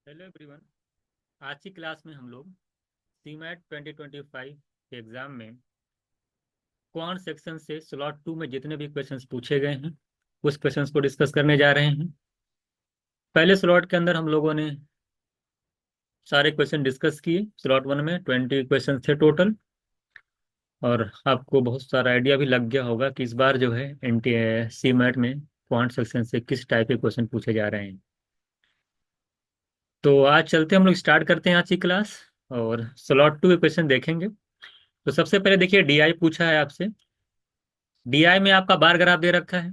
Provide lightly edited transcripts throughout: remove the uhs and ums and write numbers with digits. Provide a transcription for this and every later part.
Hello everyone. आज की class में हम लोग सीमैट 2025 के एग्ज़ाम में क्वांट सेक्शन से स्लॉट 2 में जितने भी क्वेश्चंस पूछे गए हैं उस क्वेश्चंस को डिस्कस करने जा रहे हैं। पहले स्लॉट के अंदर हम लोगों ने सारे क्वेश्चन डिस्कस किए। स्लॉट 1 में 20 क्वेश्चन थे टोटल, और आपको बहुत सारा आइडिया भी लग गया होगा कि इस बार जो है एनटी सीमैट में क्वांट सेक्शन से किस टाइप के क्वेश्चन पूछे जा रहे हैं। तो आज चलते हम लोग स्टार्ट करते हैं आज की क्लास और स्लॉट 2 के क्वेश्चन देखेंगे। तो सबसे पहले देखिए, डीआई पूछा है आपसे। डीआई में आपका बार ग्राफ दे रखा है,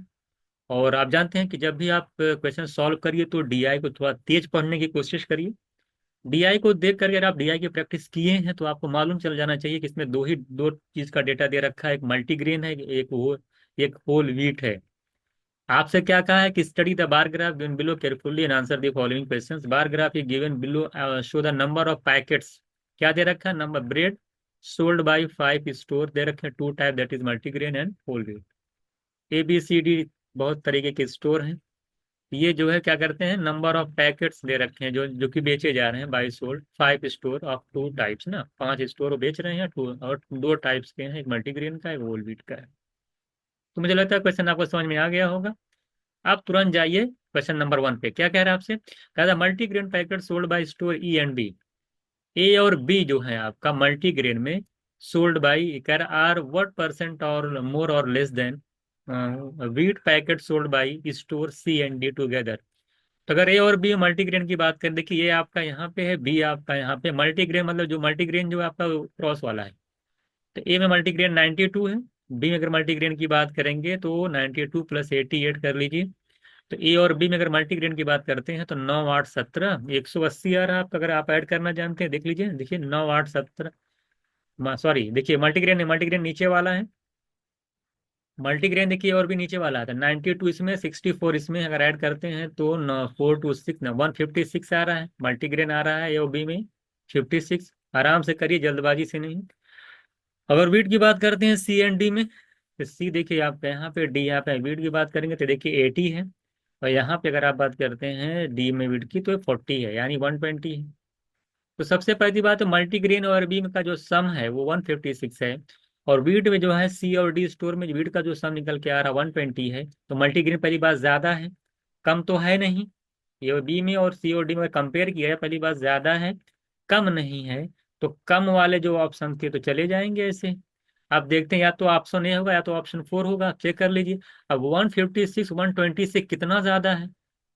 और आप जानते हैं कि जब भी आप क्वेश्चन सॉल्व करिए तो डीआई को थोड़ा तेज पढ़ने की कोशिश करिए। डीआई को देख करके अगर आप डीआई की प्रैक्टिस किए हैं तो आपको मालूम चल जाना चाहिए कि इसमें दो चीज का डेटा दे रखा है। एक मल्टीग्रेन है, एक होल व्हीट है। आपसे क्या कहा है कि study the bar graph given below carefully and answer the following questions. Bar graph is given below, show the number of packets. क्या दे रखा है? Number bread sold by 5 store दे रखे हैं, two type, that is multigrain and whole wheat. A B C D बहुत तरीके के स्टोर हैं। ये जो है क्या करते हैं, नंबर ऑफ पैकेट्स दे रखे हैं जो जो कि बेचे जा रहे हैं, by sold 5 store of two types ना, 5 स्टोर वो बेच रहे हैं टू, और दो टाइप्स के हैं, एक मल्टीग्रेन का एक होल व्हीट का है। तो मुझे लगता है क्वेश्चन आपको समझ में आ गया होगा। आप तुरंत जाइए क्वेश्चन नंबर 1 पे। क्या कह रहा है आपसे? कह रहा multigrain packet sold by store E and B. A और बी जो है आपका मल्टीग्रेन में सोल्ड बाई, कह रहा आर व्हाट परसेंट और मोर और less than wheat packet sold by store C and D together. तो अगर ए और बी मल्टीग्रेन की बात करें, देखिए ए आपका यहाँ पे है, बी आपका यहाँ पे। मल्टीग्रेन मतलब जो मल्टीग्रेन जो आपका क्रॉस वाला है, तो ए में मल्टीग्रेन 92 है। बी में अगर मल्टीग्रेन की बात करेंगे तो 92 प्लस 88 कर लीजिए। तो ए और बी में अगर मल्टीग्रेन की बात करते हैं तो 9 8 17 180 आ रहा है आपका। अगर आप ऐड करना जानते हैं देख लीजिए, देखिए 9 8 17, सॉरी देखिए मल्टीग्रेन नीचे वाला है। मल्टीग्रेन देखिए और भी नीचे वाला आता है। 92 इसमें, 64 इसमें, अगर ऐड करते हैं तो 426 ना 156 आ रहा है। मल्टीग्रेन आ रहा है ए और बी में 56। आराम से करिए, जल्दबाजी से नहीं। अगर वीट की बात करते हैं सी एंड डी में, तो सी देखिए आप यहाँ पे, डी यहाँ पे। वीट की बात करेंगे तो देखिए 80 है, और यहाँ पे अगर आप बात करते हैं डी में वीट की तो 40 है, यानी 120 है। तो सबसे पहली बात है मल्टीग्रेन और बी का जो सम है वो 156 है, और वीट में जो है सी और डी स्टोर में वीट का जो सम निकल के आ रहा है 120 है। तो मल्टीग्रेन पहली बात ज्यादा है, कम तो है नहीं। ये बी में और सी और डी में कंपेयर किया है, पहली बात ज्यादा है, कम नहीं है। तो कम वाले जो ऑप्शन थे तो चले जाएंगे ऐसे। आप देखते हैं या तो ऑप्शन ए होगा या तो ऑप्शन 4 होगा, आप चेक कर लीजिए। अब 156 120 से कितना ज्यादा है?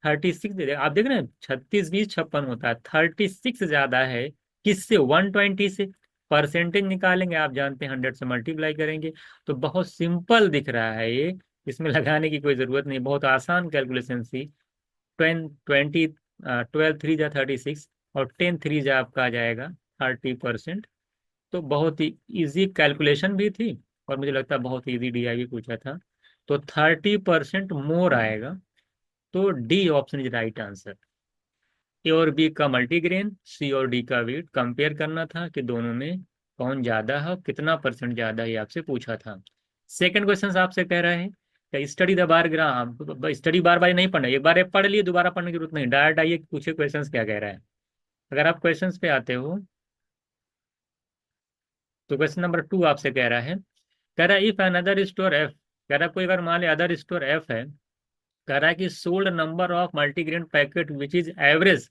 36। आप देख रहे हैं 36 20 56 होता है, 36 ज्यादा है। किससे? 120 से। परसेंटेज निकालेंगे, आप जानते हैं 100 से मल्टीप्लाई करेंगे। तो बहुत सिंपल दिख रहा है ये, इसमें लगाने की कोई जरूरत नहीं, बहुत आसान कैलकुलेशन सी। 20 12 3 जा 36, और 10 3 जा आपका आ जाएगा 30%। तो बहुत ही इजी कैलकुलेशन भी थी, और मुझे लगता है बहुत इजी डीआई भी पूछा था। तो 30% मोर आएगा। तो D option is right answer. A और बी का मल्टीग्रेन, सी और डी का वेट कंपेयर करना था कि दोनों में कौन ज्यादा है और कितना परसेंट ज्यादा है, आपसे पूछा था। सेकंड क्वेश्चन आपसे कह रहा है कि study the bar graph. Study बार बार नहीं पढ़ना, एक बार पढ़ लिए, दोबारा पढ़ने की जरूरत नहीं, डायरेक्ट आइए पूछे क्वेश्चन क्या कह रहा है। अगर आप क्वेश्चन पे आते हो तो क्वेश्चन नंबर 2 आपसे कह रहा है, कह रहा है इफ अनदर स्टोर एफ, कह रहा है कोई अगर मान ले अदर स्टोर एफ है, कह रहा है कि sold number of multigrain packet which is average.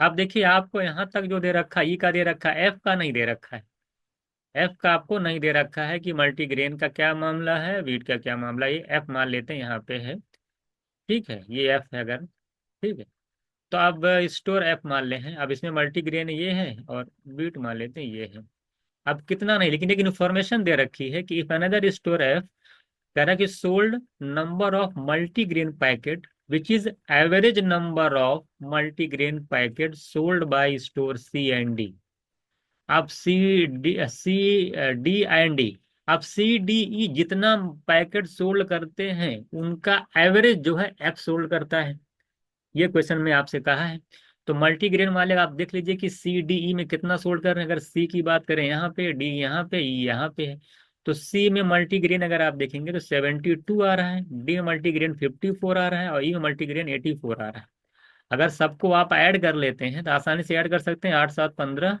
आप देखिए आपको यहाँ तक जो दे रखा है, ई का दे रखा है, एफ का नहीं दे रखा है। एफ का आपको नहीं दे रखा है कि मल्टीग्रेन का क्या मामला है, वीट का क्या मामला है। ये एफ मान लेते हैं, यहाँ पे है, ठीक है, ये एफ है अगर, ठीक है। तो अब स्टोर एफ मान ले हैं, अब इसमें मल्टीग्रेन ये है और वीट मान लेते हैं ये है। अब कितना नहीं, लेकिन एक इन्फॉर्मेशन दे रखी है कि इफ अनदर स्टोर एफ, कह रहा है कि sold number of multigrain packet which is average number of multigrain packet sold by store C and D. आप सी डी एंड डी, आप सी डी ई जितना पैकेट सोल्ड करते हैं उनका एवरेज जो है एफ सोल्ड करता है। ये क्वेश्चन में आपसे कहा है। तो मल्टीग्रेन वाले आप देख लीजिए कि सी डी ई में कितना सोल्ड कर रहे हैं। अगर सी की बात करें यहाँ पे, डी यहाँ पे, ई यहाँ पे है। तो सी में मल्टीग्रेन अगर आप देखेंगे तो 72 आ रहा है, डी में मल्टीग्रेन 54 आ रहा है, और ई में मल्टीग्रेन 84 आ रहा है। अगर सबको आप ऐड कर लेते हैं तो आसानी से ऐड कर सकते हैं, 8 7 15,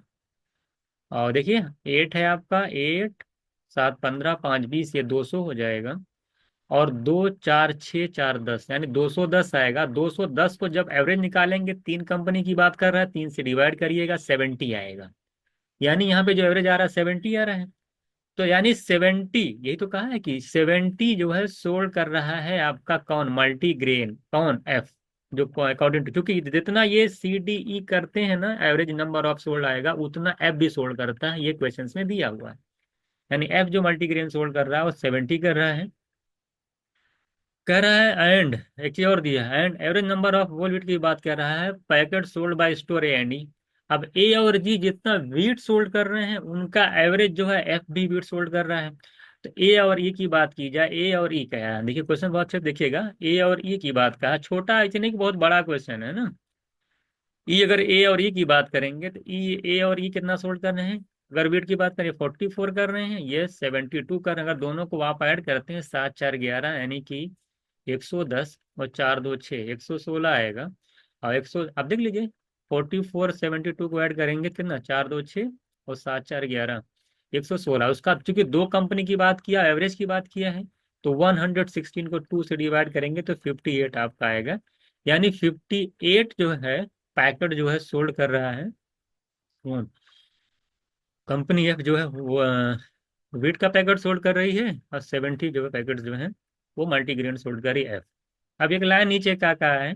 और देखिए 8 है आपका, 8 7 15 5 20, ये 200 हो जाएगा। और 2 4 6 4 10, यानी 210 आएगा। 210 को जब एवरेज निकालेंगे, तीन कंपनी की बात कर रहा है, 3 से डिवाइड करिएगा, 70 आएगा। यानी यहाँ पे जो एवरेज आ रहा है 70 आ रहा है। तो यानी 70, यही तो कहा है कि 70 जो है सोल्ड कर रहा है आपका कौन, मल्टी ग्रेन, कौन, एफ। जो अकॉर्डिंग टू, क्योंकि जितना ये सी डी ई करते हैं ना, एवरेज नंबर ऑफ सोल्ड आएगा, उतना एफ भी सोल्ड करता है, ये क्वेश्चन में दिया हुआ है। यानी एफ जो मल्टी ग्रेन सोल्ड कर रहा है वो 70 कर रहा है। कह रहा है एंड, एक चीज और दिया है, and average number of whole wheat की बात कर रहा है, packet sold by store A and E. अब ए और जी जितना व्हीट सोल्ड कर रहे हैं, उनका एवरेज जो है एफ भी व्हीट सोल्ड कर रहा है। तो ए और ई की बात की जाए, ए और ई क्या है, देखिए क्वेश्चन बहुत अच्छे से देखिएगा, ए और ई की बात का है, छोटा ऐसे नहीं कि बहुत बड़ा क्वेश्चन है ना। ई, अगर ए और ई की बात करेंगे तो ई, ए और ई कितना सोल्ड कर रहे हैं, अगर वेट की बात करें 44 कर रहे हैं, ये 72 कर रहे हैं। अगर दोनों को आप ऐड करते हैं, 7 4 11, यानी कि 110, और 4 2 6, 116 आएगा। और 100, अब देख लीजिए, 44 72 को ऐड करेंगे तो कितना, 4 2 6 और 7 4 11, 116। उसका चूंकि दो कंपनी की बात किया, एवरेज की बात किया है, तो 116 को 2 से डिवाइड करेंगे तो 58 आपका आएगा। यानी 58 जो है पैकेट जो है सोल्ड कर रहा है कौन, कंपनी एफ जो है वो वीट का पैकेट सोल्ड कर रही है, और 70 जो है पैकेट जो है वो मल्टीग्रेन सोल्ड कर रही है, एफ। अब एक लाइन नीचे क्या कहा है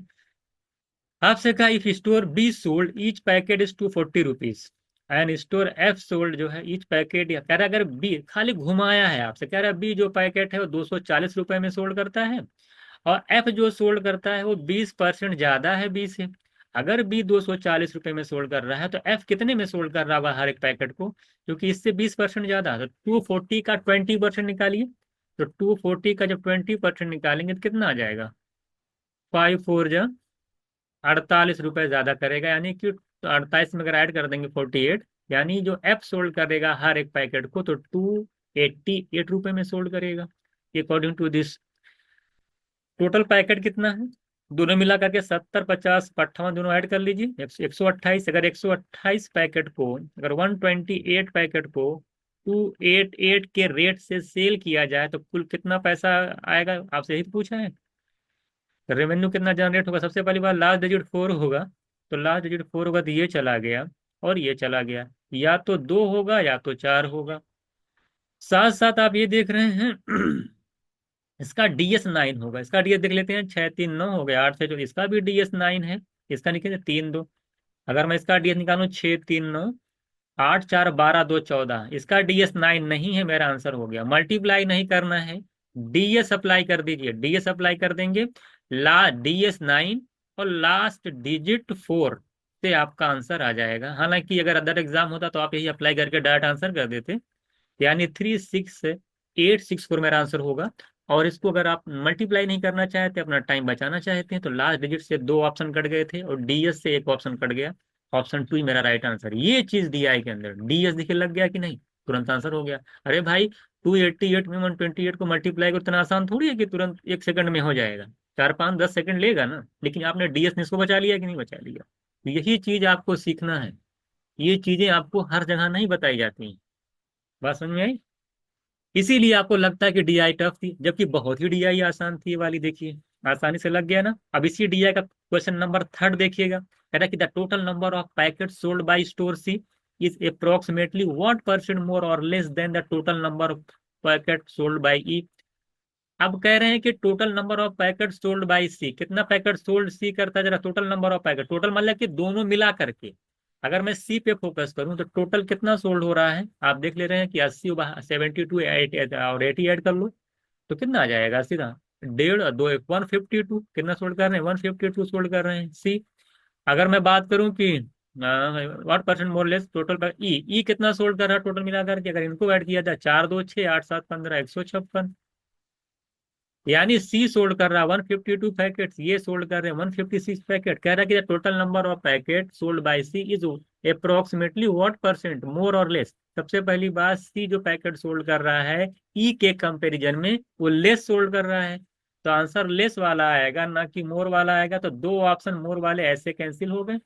आपसे, कहा if store be sold each packet is 240 rupees, and store F sold जो है ईच पैकेट, या कह रहा है अगर बी, खाली घुमाया है आपसे, कह रहा है बी जो पैकेट है वो 240 रुपए में सोल्ड करता है, और एफ जो सोल्ड करता है वो 20% ज्यादा है बी से। अगर बी 240 रुपए में सोल्ड कर रहा है तो एफ कितने में सोल्ड कर रहा होगा हर एक पैकेट को, क्योंकि इससे 20% ज्यादा है। तो 240 का 20% निकालिए, तो 240 का जब 20% निकालेंगे तो कितना आ जाएगा, 5 4 48 रुपए ज्यादा करेगा, यानी कि 48 में अगर ऐड कर देंगे 48, यानी जो एफ सोल्ड करेगा हर एक पैकेट को तो 288 रुपए में सोल्ड करेगा, according to this. Total packet कितना है, दोनों मिला करके 70 50 58 दोनों ऐड कर लीजिए, 128। अगर 128 पैकेट को, अगर 128 पैकेट को 288 के रेट से सेल किया जाए तो कुल कितना पैसा आएगा, आपसे यही तो पूछा है। रेवेन्यू कितना जनरेट होगा, सबसे पहली बार लास्ट डिजिट 4 होगा, तो लास्ट डिजिट 4 होगा तो ये चला गया और ये चला गया, या तो 2 होगा या तो 4 होगा। साथ साथ आप ये देख रहे हैं इसका डीएस 9 होगा, इसका डीएस देख लेते हैं, 6 3 9 हो गया, 8 से जो इसका भी डीएस 9 है, इसका निकले 3 2। अगर मैं इसका डीएस निकालूं, 6 3 9, 8 4 12 2 14, इसका डीएस 9 नहीं है, मेरा आंसर हो गया। मल्टीप्लाई नहीं करना है, डीएस अप्लाई कर दीजिए, डीएस अप्लाई कर देंगे, ला डीएस 9 और लास्ट डिजिट 4 से आपका आंसर आ जाएगा। हालांकि अगर अदर एग्जाम होता तो आप यही अप्लाई करके डायरेक्ट आंसर कर देते, यानी 36864 मेरा आंसर होगा। और इसको अगर आप मल्टीप्लाई नहीं करना चाहते, अपना टाइम बचाना चाहते हैं, तो लास्ट डिजिट से 2 ऑप्शन कट गए थे और डीएस से 1 ऑप्शन कट गया, ऑप्शन 2 ही मेरा राइट आंसर। ये चीज डीआई के अंदर डीएस दिखे लग गया कि नहीं, तुरंत आंसर हो गया। अरे भाई, 288 में 128 को मल्टीप्लाई को इतना आसान थोड़ी है कि तुरंत 1 सेकंड में हो जाएगा, 4 5 10 सेकंड लेगा ना। लेकिन आपने डीएस ने इसको बचा लिया कि नहीं बचा लिया, तो यही चीज आपको सीखना है, ये चीजें आपको हर जगह नहीं बताई जाती। बात समझ में आई। इसीलिए आपको लगता है कि डीआई टफ थी, जबकि बहुत ही डीआई आसान थी ये वाली, देखिए आसानी से लग गया ना। अब इसी डीआई का क्वेश्चन नंबर 3 देखिएगा, कह रहा है कि the total number of packet sold by store C is approximately what percent more और less than the total number of packet sold by E. अब कह रहे हैं कि total number of packet sold by C, कितना packet sold C करता है, जरा total number of packet, total मतलब कि दोनों मिला करके। अगर मैं सी पे फोकस करूं तो टोटल कितना सोल्ड हो रहा है, आप देख ले रहे हैं कि 80 72 और 80 ऐड कर लो तो कितना आ जाएगा सीधा, डेढ़ दो 152 कितना सोल्ड कर रहे हैं, 152 सोल्ड कर रहे हैं सी। अगर मैं बात करूं कि what percent more less total, E E कितना सोल्ड कर रहा है टोटल मिलाकर के, अगर इनको ऐड किया जाए, 4 2 6 8 7 15, 156, यानी सी सोल्ड कर रहा है 152 पैकेट, ये सोल्ड कर रहे हैं 156 पैकेट। कह रहा है कि total number of packet sold by C is approximately what percent more और लेस। सबसे पहली बात, सी जो पैकेट सोल्ड कर रहा है ई के कंपैरिजन में वो लेस सोल्ड कर रहा है। तो आंसर लेस वाला आएगा ना कि मोर वाला आएगा। तो दो ऑप्शन मोर वाले ऐसे कैंसिल हो गए।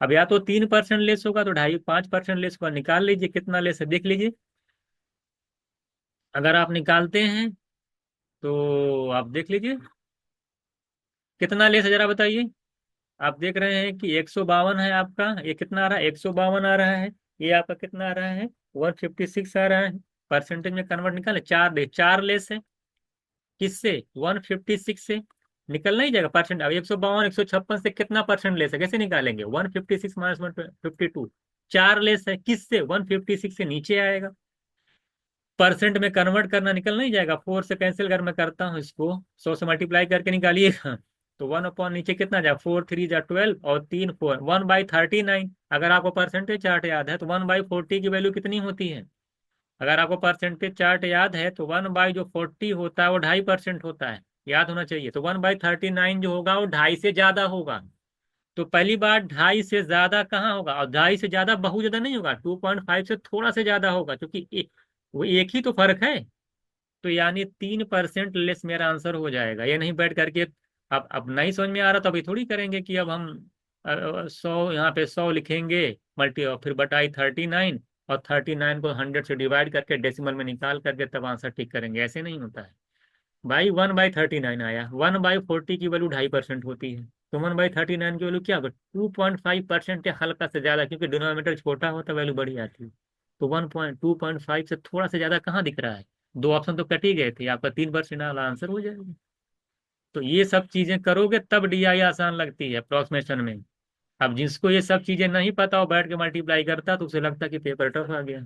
अब या तो 3% लेस होगा तो ढाई 5% लेस होगा, निकाल लीजिए कितना लेस है देख लीजिए। अगर आप निकालते हैं तो आप देख लीजिए कितना लेस है, जरा बताइए। आप देख रहे हैं कि 152 है आपका, ये कितना आ रहा है, 152 आ रहा है। ये आपका कितना आ रहा है, 156 आ रहा है। परसेंटेज में कन्वर्ट निकाले, चार लेस है किससे, 156 से। निकल नहीं जाएगा परसेंट। अब 152 156 से कितना परसेंट लेस है, कैसे निकालेंगे, 156 माइनस 152। चार लेस है किससे, 156 से नीचे आएगा। परसेंट में कन्वर्ट करना, निकल नहीं जाएगा, 4 से कैंसिल कर, मैं करता हूँ इसको, 100 से मल्टीप्लाई करके निकालिएगा। तो 1 अपॉन नीचे कितना जाए, 4 3 जा 12 और 3 4, 1/39। अगर आपको परसेंटेज चार्ट याद है तो 1/40 की वैल्यू कितनी होती है। अगर आपको परसेंटेज चार्ट याद है तो 1/40 होता है वो 2.5% होता है, याद होना चाहिए। तो 1/39 जो होगा वो ढाई से ज्यादा होगा। तो पहली बार ढाई से ज्यादा कहाँ होगा, और ढाई से ज्यादा बहुत ज्यादा नहीं होगा, 2.5 से थोड़ा से ज्यादा होगा, क्योंकि वो एक ही तो फर्क है। तो यानी 3% लेस मेरा आंसर हो जाएगा। ये नहीं बैठ करके, अब नहीं समझ में आ रहा तो अभी थोड़ी करेंगे कि अब हम 100 यहाँ पे 100 लिखेंगे, मल्टी और फिर बटाई 39, और 39 को 100 से डिवाइड करके डेसिमल में निकाल करके तब आंसर ठीक करेंगे, ऐसे नहीं होता है भाई। 1/39 आया, 1/40 की वैल्यू 2.5% होती है। तो 1/39 की वैल्यू क्या होगा, 2.5% या हल्का से ज्यादा, क्योंकि डिनोमिनेटर छोटा होता है वैल्यू बड़ी आती है। तो 2.5 से थोड़ा से ज्यादा कहाँ दिख रहा है, दो ऑप्शन तो कट ही गए थे, आपका 3% वाला आंसर हो जाएगा। तो ये सब चीजें करोगे तब डीआई आसान लगती है अप्रोक्सीमेशन में। अब जिसको ये सब चीजें नहीं पता हो, बैठ के मल्टीप्लाई करता तो उसे लगता कि पेपर टफ आ गया।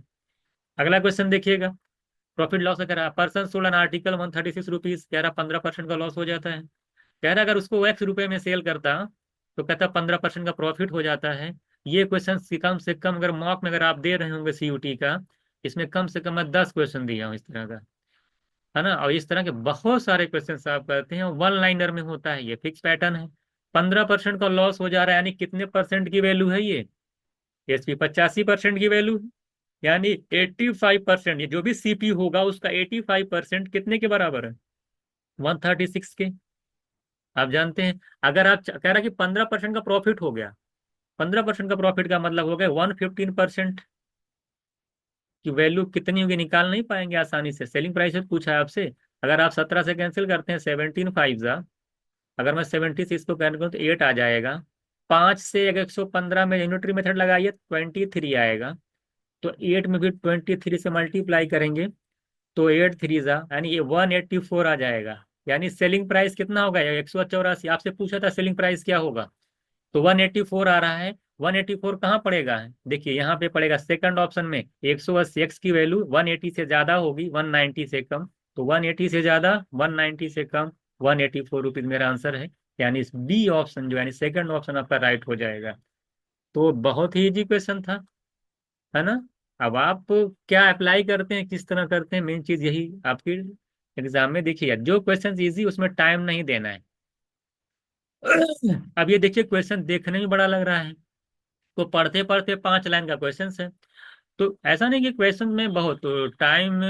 अगला क्वेश्चन देखिएगा। प्रॉफिट लॉस कह रहा है, person sold an article 136 rupees, कह रहा 15% का लॉस हो जाता है। कह रहा अगर उसको X रुपए में सेल करता तो कहता 15% का प्रॉफिट हो जाता है। ये क्वेश्चन कम से कम अगर मॉक में अगर आप दे रहे होंगे सीयूटी का, इसमें कम से कम मैं 10 क्वेश्चन दिया हूँ इस तरह का, है ना। और इस तरह के बहुत सारे क्वेश्चन आप करते हैं, वन लाइनर में होता है, ये फिक्स पैटर्न है। 15% का लॉस हो जा रहा है, यानी कितने परसेंट की वैल्यू है ये, एसपी 85% की वैल्यू है। यानी 85%, ये जो भी सीपी होगा उसका 85% कितने के बराबर है, 136 के। आप जानते हैं, अगर आप कह रहा कि 15% का प्रॉफिट हो गया, 15% का प्रॉफिट का मतलब हो गया 115% की वैल्यू कितनी होगी, निकाल नहीं पाएंगे आसानी से। सेलिंग प्राइस पूछा है आपसे। अगर आप 17 से कैंसिल करते हैं, 17 5 जा, अगर मैं 76 को कैंसिल करूँ तो 8 आ जाएगा। 5 से अगर 115 में यूनिटरी मेथड लगाइए 23 आएगा। तो 8 में भी 23 से मल्टीप्लाई करेंगे तो 8 3 जा, यानी ये 184 आ जाएगा। यानी सेलिंग प्राइस कितना होगा, 184। आपसे पूछा था सेलिंग प्राइस क्या होगा, तो 184 आ रहा है। 184 कहाँ पड़ेगा, देखिए यहाँ पे पड़ेगा सेकंड ऑप्शन में। 180 एक्स की वैल्यू 180 से ज्यादा होगी, 190 से कम। तो 180 से ज्यादा, 190 से कम, 184 रुपीज मेरा आंसर है। यानी इस बी ऑप्शन जो यानी सेकंड ऑप्शन आपका राइट हो जाएगा। तो बहुत ही इजी क्वेश्चन था, है ना। अब आप क्या अप्लाई करते हैं, किस तरह करते हैं, मेन चीज यही आपकी एग्जाम में देखिए, जो क्वेश्चन इजी उसमें टाइम नहीं देना है। अब ये देखिए क्वेश्चन देखने में बड़ा लग रहा है, तो पढ़ते पढ़ते 5 लाइन का क्वेश्चन है। तो ऐसा नहीं कि क्वेश्चन में बहुत टाइम,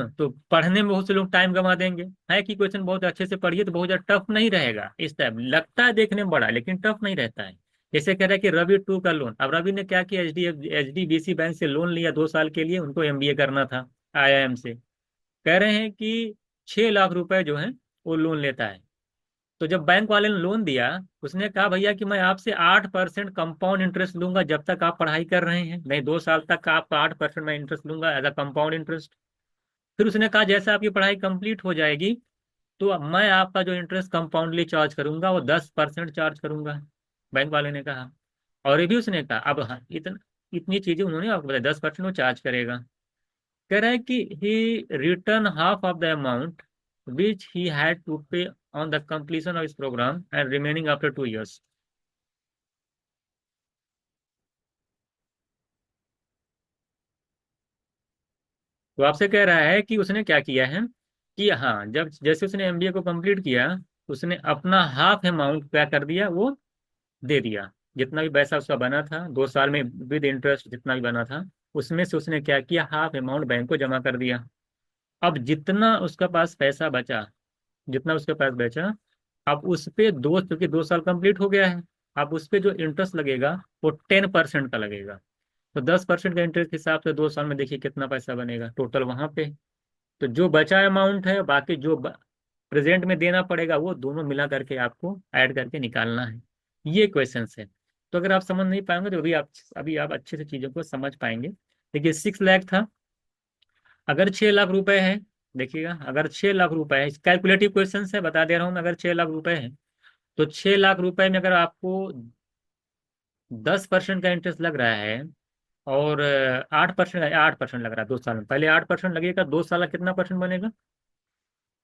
तो पढ़ने में बहुत से लोग टाइम गंवा देंगे, है कि क्वेश्चन बहुत अच्छे से पढ़िए तो बहुत ज्यादा टफ नहीं रहेगा। इस टाइप लगता है देखने में बड़ा, लेकिन टफ नहीं रहता है। जैसे कह रहा है कि रवि टू का लोन, अब रवि ने क्या किया, एचडीबीसी बैंक से लोन लिया 2 साल के लिए, उनको एमबीए करना था आईआईएम से। कह रहे हैं कि 6 लाख रुपए जो है वो लोन लेता है। तो जब बैंक वाले ने लोन दिया, उसने कहा भैया कि मैं आपसे 8% कंपाउंड इंटरेस्ट लूंगा जब तक आप पढ़ाई कर रहे हैं, नहीं 2 साल तक का आपका 8% मैं इंटरेस्ट लूंगा एज अ कंपाउंड इंटरेस्ट। फिर उसने कहा जैसे आपकी पढ़ाई कंप्लीट हो जाएगी तो अब मैं आपका जो इंटरेस्ट कंपाउंडली चार्ज करूंगा वो 10% चार्ज करूंगा, बैंक वाले ने कहा। और ये भी उसने कहा, अब हाँ इतनी चीजें उन्होंने आपको बताया, 10% वो चार्ज करेगा। कह रहा है कि he return half of the amount which he had to pay on the completion of his programme and remaining after 2 years। तो आपसे कह रहा है कि उसने क्या किया है कि हाँ, जब जैसे उसने एमबीए को कंप्लीट किया, उसने अपना हाफ अमाउंट क्या कर दिया, वो दे दिया। जितना भी पैसा उसका बना था 2 साल में विद इंटरेस्ट जितना भी बना था, उसमें से उसने क्या किया, हाफ अमाउंट बैंक को जमा कर दिया। अब जितना उसका पास पैसा बचा जितना उसके पास बेचा, अब उस पे दो, क्योंकि 2 साल कंप्लीट हो गया है, अब उस पे जो इंटरेस्ट लगेगा वो 10% का लगेगा। तो 10% का इंटरेस्ट के हिसाब से 2 साल में देखिए कितना पैसा बनेगा टोटल वहां पे। तो जो बचा अमाउंट है, बाकी जो प्रेजेंट में देना पड़ेगा, वो दोनों मिला करके आपको ऐड करके निकालना है। ये क्वेश्चन है। तो अगर आप समझ नहीं पाएंगे तो अभी आप अच्छे से चीजों को समझ पाएंगे। देखिए 6 लाख था, अगर 6 लाख रुपए है, देखिएगा अगर 6 लाख रुपए है, कैलकुलेटिव क्वेश्चन है बता दे रहा हूँ मैं, अगर 6 लाख रुपए है तो 6 लाख रुपए में अगर आपको 10% का इंटरेस्ट लग रहा है, और 8%, 8% लग रहा है 2 साल में, पहले 8% लगेगा, 2 साल का कितना परसेंट बनेगा?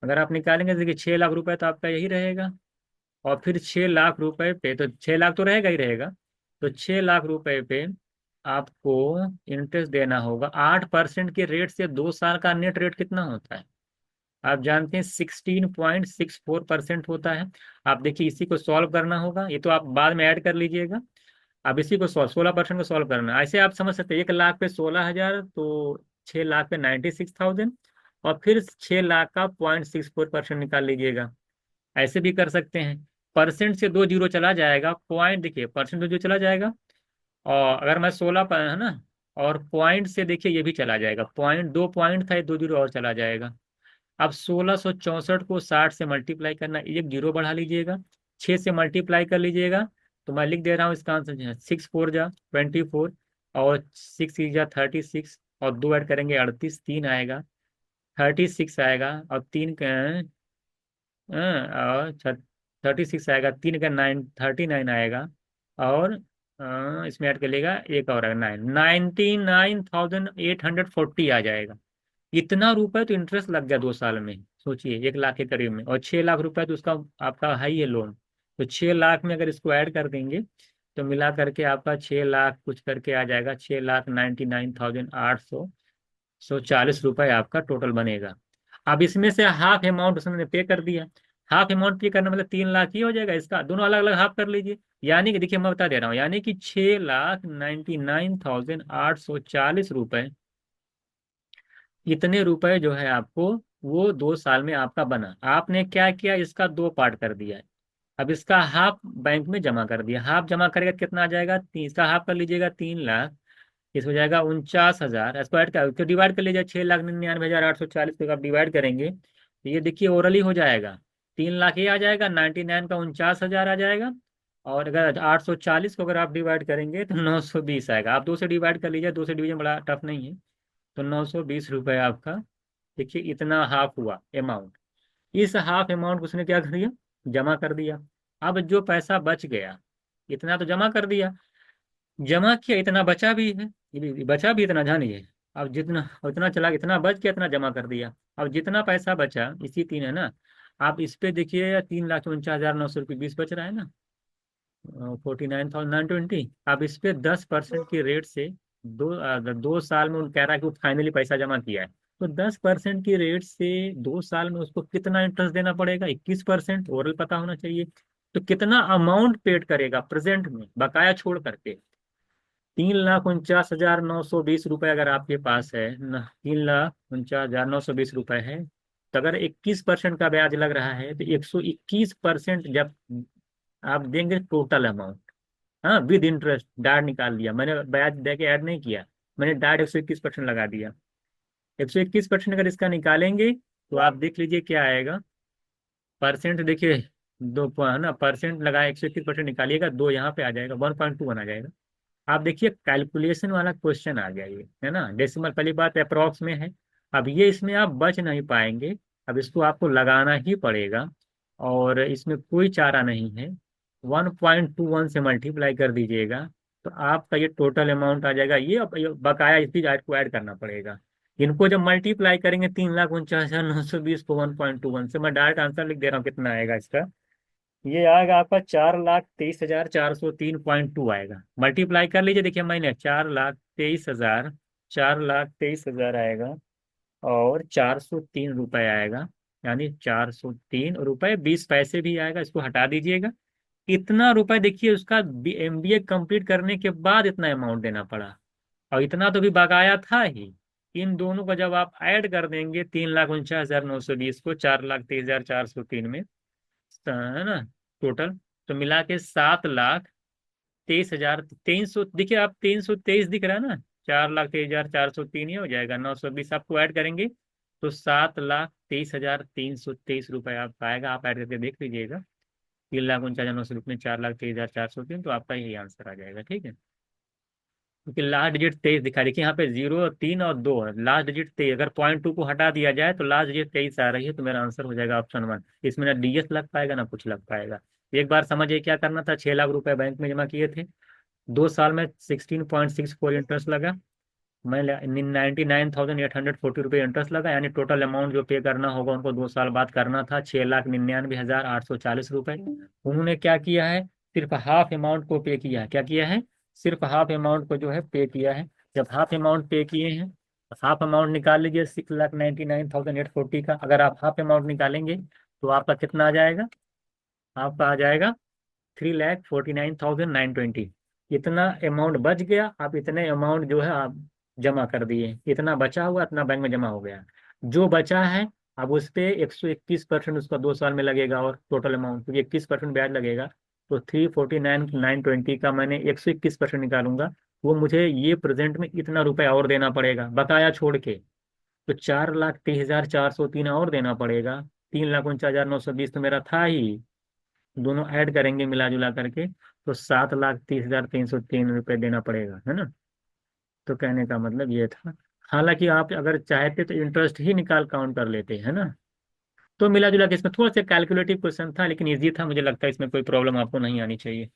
अगर आप निकालेंगे, देखिए 6 लाख रुपए तो आपका यही रहेगा, और फिर 6 लाख रुपए पे तो 6 लाख तो रहेगा ही रहेगा, तो 6 लाख रुपए पे आपको इंटरेस्ट देना होगा 8% के रेट से। 2 साल का नेट रेट कितना होता है आप जानते हैं? 16.64% होता है। आप देखिए इसी को सॉल्व करना होगा, ये तो आप बाद में ऐड कर लीजिएगा। अब इसी को 16% को सॉल्व करना है। ऐसे आप समझ सकते हैं, 1 लाख पे 16,000, तो 6 लाख पे 96,000, और फिर 6 लाख का 0.64% निकाल लीजिएगा। ऐसे भी कर सकते हैं। परसेंट से 2 जीरो चला जाएगा, पॉइंट देखिए परसेंट 2 जीरो चला जाएगा, और अगर मैं 16 पर है ना, और पॉइंट से देखिए ये भी चला जाएगा, पॉइंट 2 पॉइंट था, ये 2 जीरो और चला जाएगा। अब 1664 को 60 से मल्टीप्लाई करना, 1 जीरो बढ़ा लीजिएगा, 6 से मल्टीप्लाई कर लीजिएगा। तो मैं लिख दे रहा हूँ इसका आंसर जो है 6 4 जा 24, और 6 6 जा 36, और 2 ऐड करेंगे 38, 3 आएगा, 36 आएगा, और 36 आएगा, 3 का 9, 39 आएगा, और इसमें ऐड कर लेगा एक और आएगा 9, 99,840 आ जाएगा। इतना रुपए तो इंटरेस्ट लग गया 2 साल में, सोचिए 1 लाख के करीब में, और 6 लाख रुपए तो उसका आपका हाई है लोन। तो 6 लाख में अगर इसको ऐड कर देंगे, तो मिला करके आपका 6 लाख कुछ करके आ जाएगा, 6,99,840 आपका टोटल बनेगा। अब इसमें से हाफ अमाउंट उसने पे कर दिया। हाफ अमाउंट पे करना मतलब 3 लाख ही हो जाएगा, इसका दोनों अलग अलग हाफ कर लीजिए। यानी कि देखिए मैं बता दे रहा हूँ, यानी कि 6,99,840 रुपए, इतने रुपए जो है आपको, वो 2 साल में आपका बना। आपने क्या किया, इसका 2 पार्ट कर दिया है। अब इसका हाफ बैंक में जमा कर दिया, हाफ जमा करेगा तो कितना आ जाएगा, इसका हाफ कर लीजिएगा 3 लाख, इस हो जाएगा 49,000। इसको ऐड कर तो डिवाइड कर लीजिए, 6,99,840 को आप डिवाइड करेंगे तो ये देखिए ओरली हो जाएगा। 3 लाख ये आ जाएगा, 99 का 49,000 आ जाएगा, और अगर 840 को अगर आप डिवाइड करेंगे तो 920 आएगा। आप 2 से डिवाइड कर लीजिए, 2 से डिवीजन बड़ा टफ नहीं है। तो 920 रुपये आपका, देखिए इतना हाफ हुआ अमाउंट। इस हाफ अमाउंट को उसने क्या कर दिया, जमा कर दिया। अब जो पैसा बच गया, इतना तो जमा कर दिया, जमा किया, इतना बचा भी है, बचा भी इतना जानिए। अब जितना उतना चला, इतना बच गया, इतना जमा कर दिया। अब जितना पैसा बचा, इसी 3 है ना, आप इस पे देखिए 3,49,900 रुपये 20 बच रहा है ना, 49,920। अब इस पे 10% की रेट से 2 साल में कह रहा है कि वो फाइनली पैसा जमा किया है, तो 10% की रेट से 2 साल में उसको कितना इंटरेस्ट देना पड़ेगा, 21%। ओरल पता होना चाहिए। तो कितना अमाउंट पेड करेगा प्रेजेंट में बकाया छोड़ करके, 3,49,920 रुपये अगर आपके पास है न, 3,49,920 रुपये है, तो अगर 21% का ब्याज लग रहा है, तो 121% जब आप देंगे टोटल अमाउंट, हाँ विद इंटरेस्ट डायरेक्ट निकाल लिया मैंने, ब्याज दे के ऐड नहीं किया, मैंने डायरेक्ट 121% लगा दिया। 121% अगर इसका निकालेंगे तो आप देख लीजिए क्या आएगा। परसेंट देखिए, है ना, परसेंट लगाए 121% निकालिएगा, 2 यहाँ पे आ जाएगा, 1.21 आ जाएगा। आप देखिए कैलकुलेशन वाला क्वेश्चन आ गया ये, है ना, डेसिमल पहली बात अप्रॉक्स में है। अब ये इसमें आप बच नहीं पाएंगे, अब इसको आपको लगाना ही पड़ेगा, और इसमें कोई चारा नहीं है। 1.21 से मल्टीप्लाई कर दीजिएगा, तो आपका ये टोटल अमाउंट आ जाएगा। ये बकाया इस चीज को ऐड करना पड़ेगा। इनको जब मल्टीप्लाई करेंगे, 3,49,920 को 1.21 से, मैं डायरेक्ट आंसर लिख दे रहा हूँ कितना आएगा इसका। ये आएगा आपका 4,23,403.2 आएगा। मल्टीप्लाई कर लीजिए, देखिए मैंने 4,23,000, 4,23,000 आएगा, और 403 रुपये आएगा, यानी 403 रुपये 20 पैसे भी आएगा, इसको हटा दीजिएगा। इतना रुपए देखिए उसका एमबीए कंप्लीट करने के बाद इतना अमाउंट देना पड़ा, और इतना तो भी बकाया था ही। इन दोनों का जब आप ऐड कर देंगे 3,49,920 को 4,23,403 में, है ना, टोटल, तो मिला के 7,23,023, देखिए आप 323 दिख रहा है ना, 4,23,403 ही हो जाएगा, 920 आपको ऐड करेंगे तो 7,23,323 रुपये आप आएगा। आप ऐड करके देख लीजिएगा, 3,49,900 में 4,23,403, तो आपका यही आंसर आ जाएगा। ठीक है, क्योंकि लास्ट डिजिट 23 दिखा, देखिए यहाँ पे 0 3 और 2 है, लास्ट डिजिट 23, अगर पॉइंट 2 को हटा दिया जाए तो लास्ट डिजिट 23 आ रही है, तो मेरा आंसर हो जाएगा ऑप्शन 1। इसमें ना डीएस लग पाएगा ना कुछ लग पाएगा। एक बार समझिए क्या करना था, 6 लाख रुपए बैंक में जमा किए थे, 2 साल में 16.64 इंटरेस्ट लगा, मैं 99,840 रुपये इंटरेस्ट लगा, यानी टोटल अमाउंट जो पे करना होगा उनको 2 साल बाद करना था 6,99,840 रुपये। उन्होंने क्या किया है, सिर्फ हाफ अमाउंट को पे किया है। क्या किया है, सिर्फ हाफ अमाउंट को जो है पे किया है। जब हाफ अमाउंट पे किए हैं, हाफ अमाउंट निकाल लीजिए 6,99,840 का। अगर आप हाफ अमाउंट निकालेंगे तो आपका कितना आ जाएगा, आपका आ जाएगा 3,49,920। इतना अमाउंट बच गया, आप इतने अमाउंट जो है आप जमा कर दिए, इतना बचा हुआ इतना बैंक में जमा हो गया। जो बचा है अब उस पे 121% उसका 2 साल में लगेगा, और टोटल अमाउंट क्योंकि 21% ब्याज लगेगा, तो 349,920 का मैंने 121% निकालूंगा, वो मुझे ये प्रेजेंट में इतना रुपए और देना पड़ेगा बकाया छोड़ के। तो 4,23,403 और देना पड़ेगा, 3,49,920 तो मेरा था ही, दोनों ऐड करेंगे मिला जुला करके, तो 7,30,303 रुपये देना पड़ेगा, है ना। तो कहने का मतलब ये था। हालांकि आप अगर चाहते तो इंटरेस्ट ही निकाल काउंट कर लेते, है ना। तो मिला जुला के इसमें थोड़ा सा कैलकुलेटिव क्वेश्चन था, लेकिन इजी था, मुझे लगता है इसमें कोई प्रॉब्लम आपको नहीं आनी चाहिए।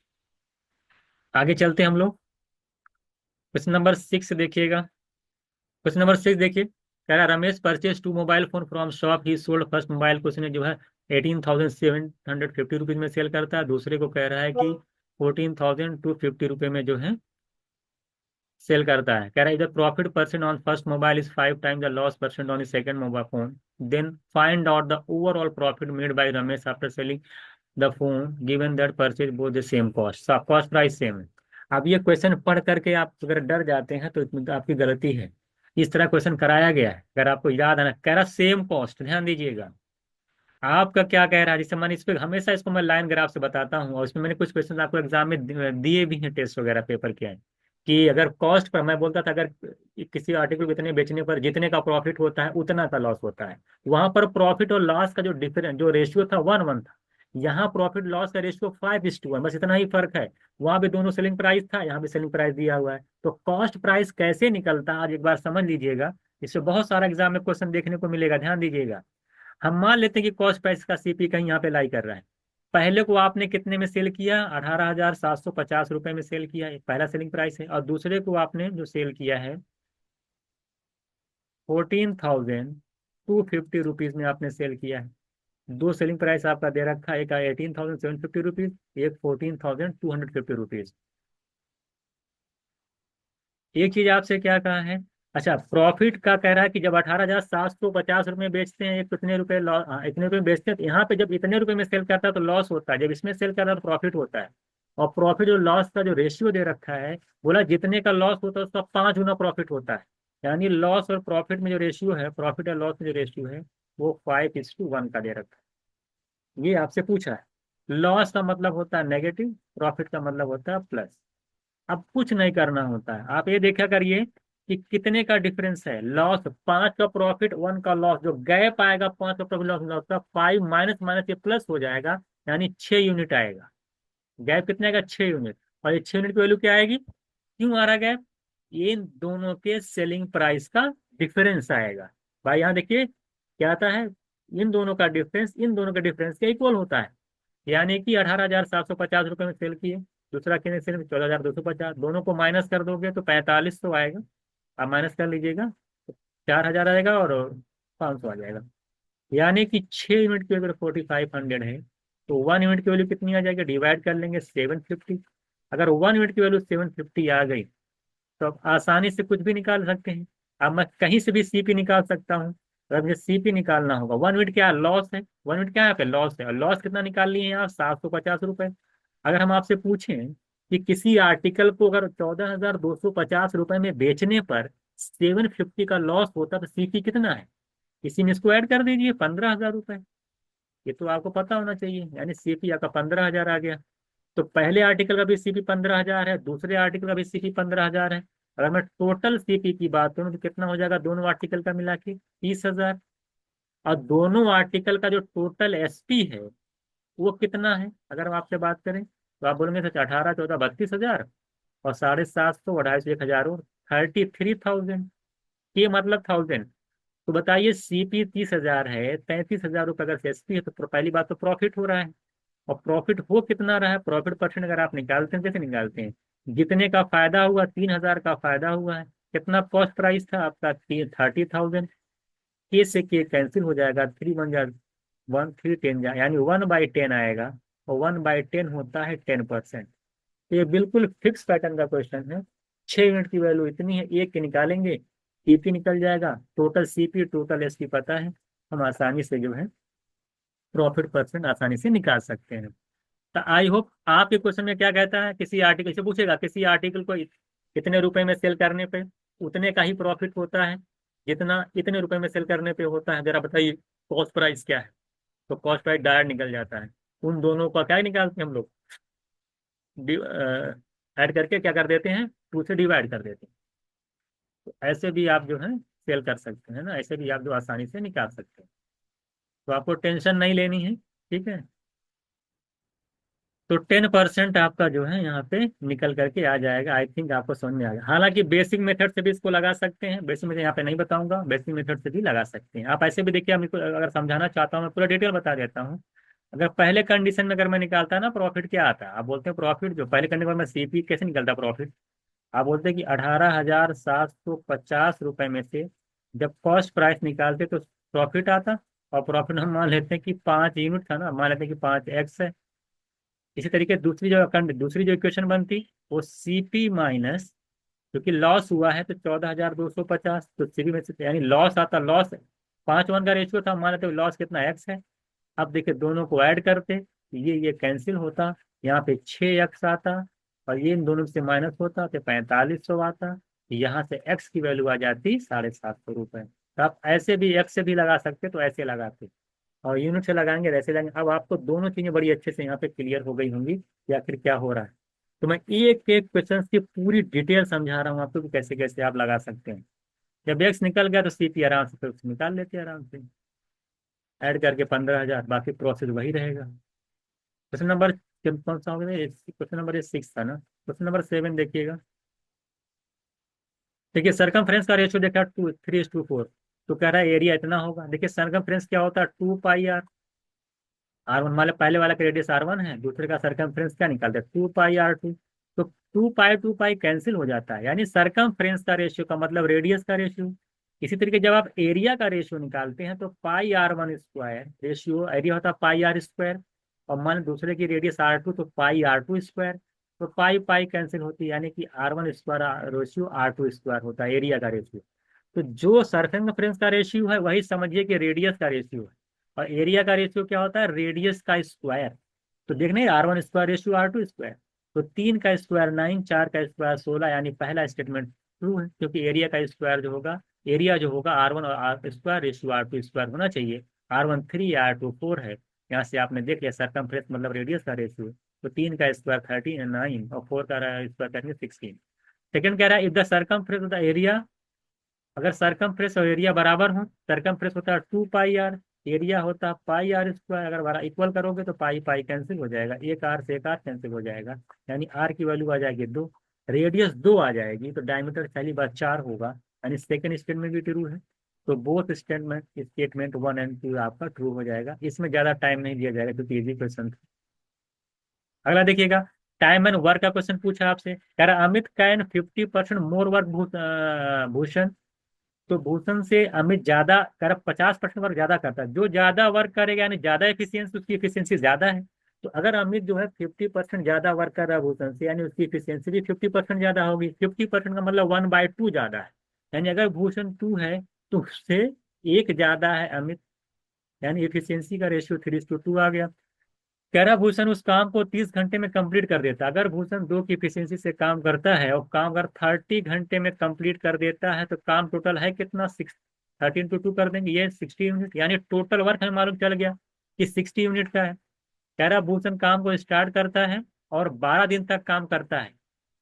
आगे चलते हैं हम लोग। क्वेश्चन नंबर 6 देखिएगा। क्वेश्चन नंबर 6 देखिए, कह रहा Ramesh purchase 2 mobile phone from shop, he sold first mobile को उसने जो है 18,750 रुपीज में सेल करता है, दूसरे को कह रहा है कि 14,250 रुपये में जो है सेल करता है। कह रहा है इधर profit percent on first mobile is 5 time the loss percent on second mobile phone, then find out the overall profit made by Ramesh after selling the phone given that purchase both the same cost, cost price same है। अब ये question पढ़ करके आप अगर डर जाते हैं तो इसमें तो आपकी गलती है। इस तरह क्वेश्चन कराया गया है, अगर आपको याद है ना, कह रहा सेम कॉस्ट, ध्यान दीजिएगा। आपका क्या कह रहा है, जैसे मैंने इस पे हमेशा इसको मैं लाइन ग्राफ से बताता हूँ, और इसमें मैंने कुछ क्वेश्चन आपको एग्जाम में दिए भी हैं, टेस्ट वगैरह पेपर के हैं, कि अगर कॉस्ट पर मैं बोलता था, अगर किसी आर्टिकल को इतने बेचने पर जितने का प्रॉफिट होता है उतना का लॉस होता है, वहां पर प्रॉफिट और लॉस का जो डिफरेंस जो रेशियो था 1:1 था, यहाँ प्रॉफिट लॉस का रेशियो 5:1, बस इतना ही फर्क है। वहां भी दोनों सेलिंग प्राइस था, यहाँ भी सेलिंग प्राइस दिया हुआ है। तो कॉस्ट प्राइस कैसे निकलता है आज एक बार समझ लीजिएगा, इससे बहुत सारा एग्जाम में क्वेश्चन देखने को मिलेगा, ध्यान दीजिएगा। हम मान लेते हैं कि कॉस्ट प्राइस का सीपी कहीं यहाँ पे लाई कर रहा है। पहले को आपने कितने में सेल किया, 18,750 रुपये में सेल किया, एक पहला सेलिंग प्राइस है, और दूसरे को आपने जो सेल किया है 14,250 रुपीज में आपने सेल किया है। दो सेलिंग प्राइस आपका दे रखा है, एक 18,750 रुपीज, एक 14,250 रुपीज। एक चीज आपसे क्या कहा है, अच्छा प्रॉफिट का कह रहा है कि जब 18,750 रुपये बेचते हैं, एक कितने रुपए लॉस, इतने रुपए में बेचते हैं, तो यहाँ पे जब इतने रुपए में सेल करता है तो लॉस होता है, जब इसमें सेल करता है तो प्रॉफिट होता है। और प्रॉफिट और लॉस का जो रेशियो दे रखा है, बोला जितने का लॉस होता है उसका 5 गुना प्रॉफिट होता है। यानी लॉस और प्रॉफिट में जो रेशियो है, प्रॉफिट और लॉस में जो रेशियो है, वो 5:1 का दे रखा है। ये आपसे पूछा है। लॉस का मतलब होता है नेगेटिव, प्रॉफिट का मतलब होता है प्लस। अब कुछ नहीं करना होता है, आप ये देखा करिए कि कितने का डिफरेंस है, लॉस 5 का प्रॉफिट 1 का लॉस, जो गैप आएगा 5 का प्रॉफिट लॉस लॉस का 5 माइनस माइनस ये प्लस हो जाएगा, यानी 6 यूनिट आएगा। गैप कितने आएगा, 6 यूनिट। और ये 6 यूनिट की वैल्यू क्या आएगी, क्यों आ रहा गैप, इन दोनों के सेलिंग प्राइस का डिफरेंस आएगा। भाई यहाँ देखिए क्या आता है, इन दोनों का डिफरेंस इन दोनों के डिफरेंस के इक्वल होता है। यानी कि 18,750 रुपये में सेल किए, दूसरा कितने सेल में 14,250, दोनों को माइनस कर दोगे तो 4500 आएगा। आप माइनस कर लीजिएगा तो 4,000 आएगा, और 500 आ जाएगा। यानी कि 6 यूनिट की अगर 4,500 है, तो 1 यूनिट की वैल्यू कितनी आ जाएगी, डिवाइड कर लेंगे 750। अगर 1 यूनिट की वैल्यू 750 आ गई, तो आप आसानी से कुछ भी निकाल सकते हैं। अब मैं कहीं से भी सीपी निकाल सकता हूँ। अगर मुझे सीपी निकालना होगा, 1 यूनिट क्या लॉस है, 1 यूनिट क्या है यहाँ पे लॉस है, और लॉस कितना निकाल लिए हैं आप, 750 रुपये। अगर हम आपसे पूछें कि किसी आर्टिकल को अगर 14,250 रुपये में बेचने पर 750 का लॉस होता तो सीपी कितना है, इसी में इसको ऐड कर दीजिए, 15,000 रुपये। ये तो आपको पता होना चाहिए, यानी सीपी आपका 15,000 आ गया। तो पहले आर्टिकल का भी सीपी 15,000 है, दूसरे आर्टिकल का भी सीपी 15,000 है। अगर मैं टोटल सीपी की बात करूँ तो कितना हो जाएगा दोनों आर्टिकल का मिला के, 30,000। और दोनों आर्टिकल का जो टोटल एसपी है वो कितना है, अगर हम आपसे बात करें तो आप बोलेंगे सच 18 14 32,000, और 750 250 1,000 और 33,000। ये मतलब 1000। तो बताइए सीपी 30,000 है, 33,000 रुपये अगर एसपी है तो पहली बात तो प्रॉफिट हो रहा है। और प्रॉफिट हो कितना रहा है, प्रॉफिट परसेंट अगर आप निकालते हैं कैसे निकालते हैं, जितने का फायदा हुआ 3,000 का फायदा हुआ है, कितना कॉस्ट प्राइस था आपका 30,000। के से के कैंसिल हो जाएगा, 3 1 1 3 10 यानी 1/10 आएगा। और 1/10 होता है 10%। तो ये बिल्कुल फिक्स पैटर्न का क्वेश्चन है। 6 यूनिट की वैल्यू इतनी है, एक के निकालेंगे सीपी निकल जाएगा, टोटल सीपी टोटल एसपी पता है, हम आसानी से जो है प्रॉफिट परसेंट आसानी से निकाल सकते हैं। तो आई होप आपके क्वेश्चन में क्या कहता है, किसी आर्टिकल से पूछेगा किसी आर्टिकल को इतने रुपए में सेल करने पे उतने का ही प्रॉफिट होता है जितना इतने रुपए में सेल करने पे होता है, जरा बताइए कॉस्ट प्राइस क्या है। तो कॉस्ट प्राइस डायरेक्ट निकल जाता है। उन दोनों का क्या निकालते हैं हम लोग, ऐड करके क्या कर देते हैं, टू से डिवाइड कर देते हैं। तो ऐसे भी आप जो है सेल कर सकते हैं ना, ऐसे भी आप जो आसानी से निकाल सकते हैं। तो आपको टेंशन नहीं लेनी है, ठीक है। तो 10% आपका जो है यहाँ पे निकल करके आ जाएगा। आई थिंक आपको समझ में आ गया। हालांकि बेसिक मेथड से भी इसको लगा सकते हैं, बेसिक मेथड यहाँ पे नहीं बताऊंगा, बेसिक मेथड से भी लगा सकते हैं आप। ऐसे भी देखिए, मैं अगर समझाना चाहता हूँ मैं पूरा डिटेल बता देता हूँ। अगर पहले कंडीशन में अगर मैं निकालता ना प्रॉफिट क्या आता है, आप बोलते हैं प्रॉफिट जो पहले कंडीशन में मैं सीपी कैसे निकलता प्रॉफिट, आप बोलते हैं कि 18,750 रुपये में से जब कॉस्ट प्राइस निकालते तो प्रॉफिट आता। और प्रॉफिट हम मान लेते हैं कि 5 यूनिट था ना, मान लेते हैं कि 5x है। इसी तरीके दूसरी जो इक्वेशन बनती वो सीपी माइनस, क्योंकि लॉस हुआ है तो 14,250, तो सीपी में से यानी लॉस आता, लॉस 5:1 का रेशियो था, मान लेते लॉस कितना एक्स है। अब देखिए दोनों को ऐड करते तो ये कैंसिल होता, यहाँ पे 6x आता, और ये इन दोनों से माइनस होता तो 4500 आता। यहाँ से x की वैल्यू आ जाती 750 रुपये। तो आप ऐसे भी x से भी लगा सकते तो ऐसे लगाते, और यूनिट से लगाएंगे वैसे लगाएंगे। अब आपको दोनों चीजें बड़ी अच्छे से यहाँ पे क्लियर हो गई होंगी कि आखिर क्या हो रहा है। तो मैं एक एक क्वेश्चन की पूरी डिटेल समझा रहा हूँ आपको कि कैसे कैसे आप लगा सकते हैं। जब एक्स निकल गया तो सीपी आराम से फिर उसको निकाल लेते हैं आराम से, ऐड करके 15,000, बाकी प्रोसेस वही रहेगा। क्वेश्चन नंबर कौन सा हो गया, क्वेश्चन नंबर 6 था ना। क्वेश्चन नंबर 7 देखिएगा। देखिए सरकमफ्रेंस का रेशियो देखा 3:4, तो कह रहा है एरिया इतना होगा। देखिए सरकमफ्रेंस क्या होता है, 2 पाई R1, मान लो पहले वाला का रेडियस R1 है, दूसरे का सरकमफ्रेंस क्या निकालते हैं 2 पाई R2। तो 2 पाई कैंसिल हो जाता है, यानी सरकमफ्रेंस का रेशियो का मतलब रेडियस का रेशियो। इसी तरीके जब आप एरिया का रेशियो निकालते हैं तो पाई R1 स्क्वायर रेशियो, एरिया होता है पाई R स्क्वायर, और मान लो दूसरे की रेडियस R2 तो पाई R2 स्क्वायर। तो पाई पाई कैंसिल होती है, यानी कि R1 square ratio R2 square होता है एरिया का रेशियो। तो जो सरकमफ्रेंस का रेशियो है वही समझिए कि रेडियस का रेशियो है। और एरिया का रेशियो क्या होता है, रेडियस का स्क्वायर। तो देखने R1 square ratio R2 square. तो 3 का स्क्वायर 9, 4 का स्क्वायर 16, यानी पहला स्टेटमेंट ट्रू है, क्योंकि एरिया का स्क्वायर जो होगा, एरिया जो होगा R1 और R square ratio R2 square होना चाहिए। R1 3 R2 4 है। यहाँ से आपने देख लिया सरकमफ्रेंस मतलब रेडियस का रेशियो। तो 3 का स्क्वायर 39 और 4 का स्क्वायर करेंगे 16। सेकंड कह रहा है if the circumference of the area, अगर सरकमफ्रेंस और एरिया बराबर हो, सरकमफ्रेंस होता है 2 पाई R, एरिया होता है पाई R स्क्वायर। अगर बड़ा इक्वल करोगे तो पाई पाई कैंसिल हो जाएगा, एक R से एक R कैंसिल हो जाएगा, यानी R की वैल्यू आ जाएगी 2, रेडियस 2 आ जाएगी, तो डायमीटर पहली बार 4 होगा, यानी सेकंड स्टेटमेंट भी ट्रू है। तो बोथ स्टेटमेंट 1 और 2 आपका ट्रू हो जाएगा। इसमें ज्यादा टाइम नहीं दिया जाएगा क्योंकि इजी क्वेश्चन। अगला देखिएगा, टाइम एंड वर्क का क्वेश्चन पूछा आपसे, कह रहा Amit can 50% more work Bhushan. तो भूषण से अमित ज्यादा कर 50% वर्क ज्यादा करता है, जो ज्यादा वर्क करेगा यानी ज्यादा एफिशिएंसी, उसकी एफिशिएंसी ज्यादा है। तो अगर अमित जो है 50% ज्यादा वर्क कर रहा है भूषण से, यानी उसकी एफिशिएंसी भी 50% ज्यादा होगी। 50% का मतलब 1/2 ज्यादा है, यानी अगर भूषण 2 है तो उससे एक ज्यादा है अमित, यानी एफिशिएंसी का रेशियो 3:2 आ गया। कह रहा भूषण उस काम को 30 घंटे में कंप्लीट कर देता। अगर भूषण 2 की इफिशियंसी से काम करता है और काम अगर 30 घंटे में कंप्लीट कर देता है, तो काम टोटल है कितना? 13 × 2 कर देंगे, ये 60 यूनिट, यानी टोटल वर्क हमें मालूम चल गया कि 60 यूनिट का है। कह रहा भूषण काम को स्टार्ट करता है और 12 दिन तक काम करता है।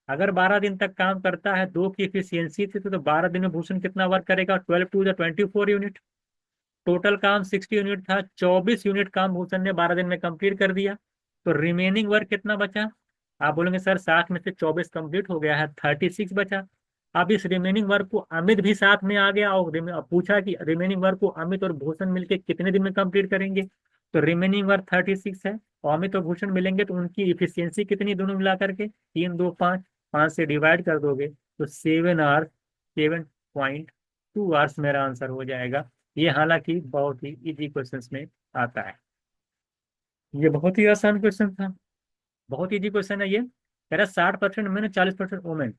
अगर 12 दिन तक काम करता है 2 की इफिशियंसी थी, तो 12 दिन में भूषण कितना वर्क करेगा? 12 × 2 = 24 यूनिट। टोटल काम 60 यूनिट था, 24 यूनिट काम भूषण ने 12 दिन में कंप्लीट कर दिया। तो रिमेनिंग वर्क कितना बचा? आप बोलेंगे सर 60 में से 24 कंप्लीट हो गया है, 36 बचा। अब इस रिमेनिंग वर्क को अमित भी साथ में आ गया और पूछा कि रिमेनिंग वर्क को अमित और भूषण मिलके कितने दिन में कंप्लीट करेंगे। तो रिमेनिंग वर्क 36 है और अमित और भूषण मिलेंगे, तो उनकी इफिशियंसी कितनी दोनों मिला करके? 3, 2, 5, 5 से डिवाइड कर दोगे तो 7 आवर्स, 7.2 आवर्स मेरा आंसर हो जाएगा। ये हालांकि बहुत ही इजी क्वेश्चंस में आता है। ये बहुत ही आसान क्वेश्चन था, बहुत इजी क्वेश्चन है ये। कह रहा 60% मैन, 40% वुमेन।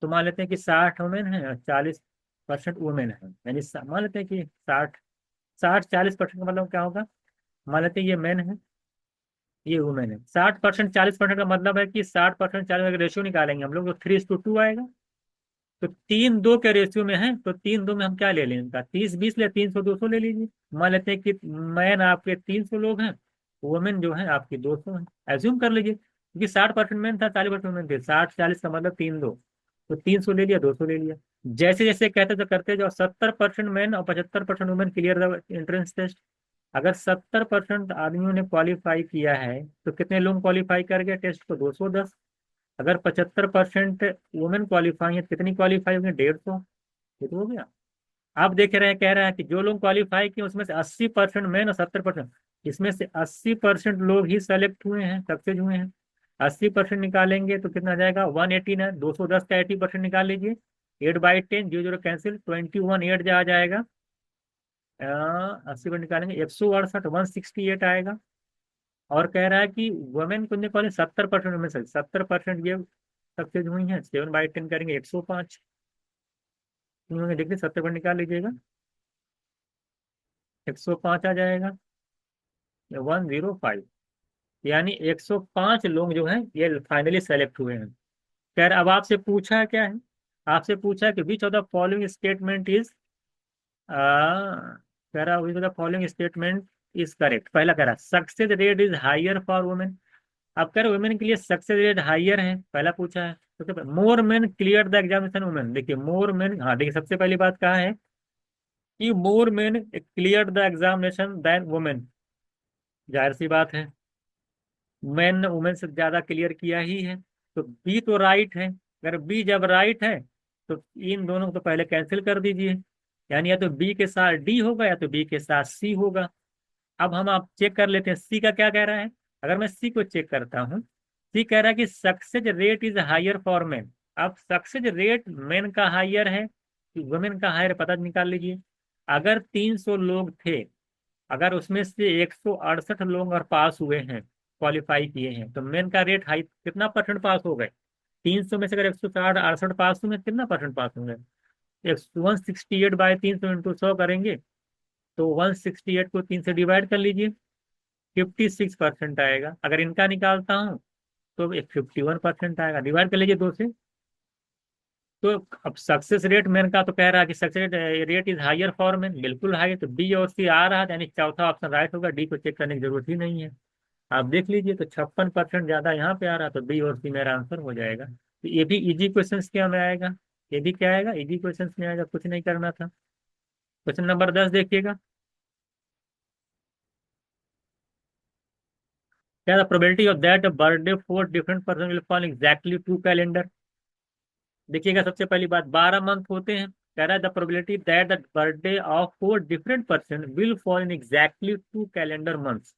तो मान लेते हैं कि 60 वुमेन है और 40% वुमेन है, यानी मान लेते हैं कि 60 40% का मतलब क्या होगा? मान लेते हैं ये मैन है, ये वुमेन है। 60% 40% का मतलब है कि 60% 40 का रेशियो निकालेंगे हम लोग, तो 3:2 आएगा। तो 3:2 के रेशियो में है, तो 3:2 में हम क्या ले लें इनका? 30 20 ले, 300 200 ले लीजिए। मान लेते हैं कि मैन आपके 300 लोग हैं, वुमेन जो है आपकी 200 है, एज्यूम कर लीजिए, क्योंकि 60% मैन था, 40% वुमेन थे। 60 40 का मतलब 3:2, तो 300 ले लिया, 200 ले लिया। जैसे जैसे कहते तो करते जाओ। 70% मैन और 75% women clear the entrance test. अगर 70% आदमियों ने क्वालिफाई किया है, तो कितने लोग क्वालिफाई कर गए टेस्ट को? 210। अगर 75% वुमेन क्वालिफाई है, तो कितनी क्वालिफाई होंगे? 150। ये तो हो गया। आप देख रहे हैं, कह रहा है कि जो लोग क्वालिफाई किए उसमें से 80% मैन और 70%, इसमें से 80% लोग ही सेलेक्ट हुए हैं, सक्सेस हुए हैं। 80% निकालेंगे तो कितना आ जाएगा? 189। 210 का 80% निकाल लीजिए, 8/10, 0 0 कैंसिल, 21 8 जा आ जाएगा। 80% निकालेंगे, 168, 168 आएगा। और कह रहा है कि वुमेन को निकालें 70% में से 70% ये सक्सेस हुई हैं, 7/10 करेंगे 105। उन्होंने देखिए 70% निकाल लीजिएगा, 105 आ जाएगा, 105, यानी 105 लोग जो हैं ये फाइनली सेलेक्ट हुए हैं। खैर अब आपसे पूछा क्या है? आपसे पूछा कि which of the following statement is, कह रहा which of the following statement is correct. पहला कह रहा success rate is higher for women. अब कह रहे वुमेन के लिए सक्सेस रेट हाइयर है, पहला पूछा है। तो more men clear the examination women. देखिए मोर मेन, हाँ देखिए सबसे पहली बात कहा है कि more men clear the examination then women. जाहिर सी बात है, मैन ने वुमेन से ज्यादा क्लियर किया ही है, तो बी तो राइट है। अगर बी जब राइट है, तो इन दोनों को तो पहले कैंसिल कर दीजिए, यानी या तो बी के साथ डी होगा या तो बी के साथ सी होगा। अब हम आप चेक कर लेते हैं सी का क्या कह रहा है। अगर मैं सी को चेक करता हूँ, सी कह रहा है कि success rate is higher for men. अब सक्सेस रेट मेन का हायर है कि वुमेन का हायर, पता निकाल लीजिए। अगर 300 लोग थे, अगर उसमें से 168 लोग और पास हुए हैं, क्वालिफाई किए हैं, तो मेन का रेट हाई, कितना परसेंट पास हो गए? 300 में से अगर 168 पास हुए, कितना परसेंट पास होंगे? 168/300 × 100 करेंगे, तो 168 को 3 से डिवाइड कर लीजिए, 56% आएगा। अगर इनका निकालता हूँ तो 51% आएगा, डिवाइड कर लीजिए 2 से। तो अब सक्सेस रेट मैन का तो कह रहा है कि success rate is higher for men, बिल्कुल हाई, तो बी और सी आ रहा है, यानी चौथा ऑप्शन राइट होगा। डी को चेक करने की जरूरत ही नहीं है। आप देख लीजिए, तो 56% ज्यादा यहाँ पे आ रहा है, तो बी और सी मेरा आंसर हो जाएगा। तो ये भी इजी क्वेश्चन क्या में आएगा? ये भी क्या आएगा? इजी क्वेश्चन में आएगा, कुछ नहीं करना था। क्वेश्चन नंबर 10 देखिएगा। क्या the probability of that birthday for different person will fall exactly two calendar. देखिएगा सबसे पहली बात, 12 मंथ होते हैं। कह रहा है the probability that the birthday of 4 different person will fall in exactly 2 calendar months.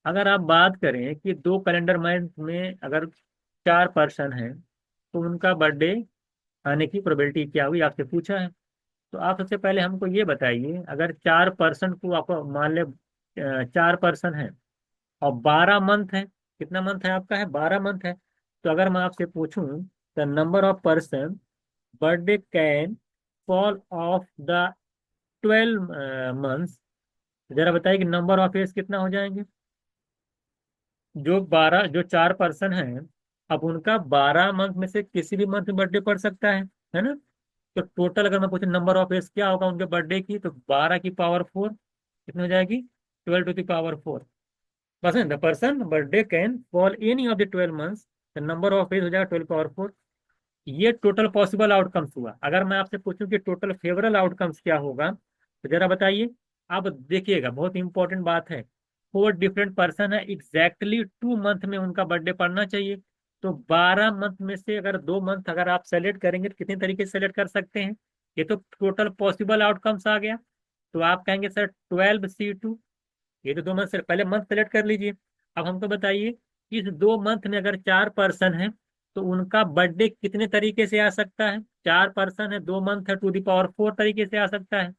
अगर आप बात करें कि 2 कैलेंडर मंथ में अगर 4 पर्सन हैं, तो उनका बर्थडे आने की प्रोबेबिलिटी क्या हुई, आपसे पूछा है। तो आप सबसे पहले हमको ये बताइए, अगर 4 पर्सन को आपको मान ले, 4 पर्सन है और 12 मंथ है। कितना मंथ है आपका? है 12 मंथ है। तो अगर मैं आपसे पूछूं the number of person birthday can fall of the 12 months, जरा बताइए कि नंबर ऑफ ईयर्स कितना हो जाएंगे? जो 4 पर्सन हैं, अब उनका 12 मंथ में से किसी भी मंथ में बर्थडे पड़ सकता है ना। तो टोटल अगर मैं पूछूं नंबर ऑफ एज क्या होगा उनके बर्थडे की, तो 12 की पावर 4 कितनी हो जाएगी, 12 टू द पावर 4। बस the person birthday can fall any of the 12 months, the number of एज हो जाएगा 12 पावर 4। ये टोटल पॉसिबल आउटकम्स हुआ। अगर मैं आपसे पूछूं कि टोटल फेवरल आउटकम्स क्या होगा, तो जरा बताइए। अब देखिएगा, बहुत इंपॉर्टेंट बात है। 4 डिफरेंट पर्सन है, एग्जैक्टली 2 मंथ में उनका बर्थडे पड़ना चाहिए। तो 12 मंथ में से अगर 2 मंथ अगर आप सेलेक्ट करेंगे तो कितने तरीके से सेलेक्ट कर सकते हैं। ये तो टोटल पॉसिबल आउटकम्स आ गया। तो आप कहेंगे सर 12C2, ये तो 2 मंथ से पहले मंथ सेलेक्ट कर लीजिए। अब हमको बताइए, इस 2 मंथ में अगर 4 पर्सन है तो उनका बर्थडे कितने तरीके से आ सकता है। 4 पर्सन है, 2 मंथ है, 2 दी पावर 4 तरीके से आ सकता है।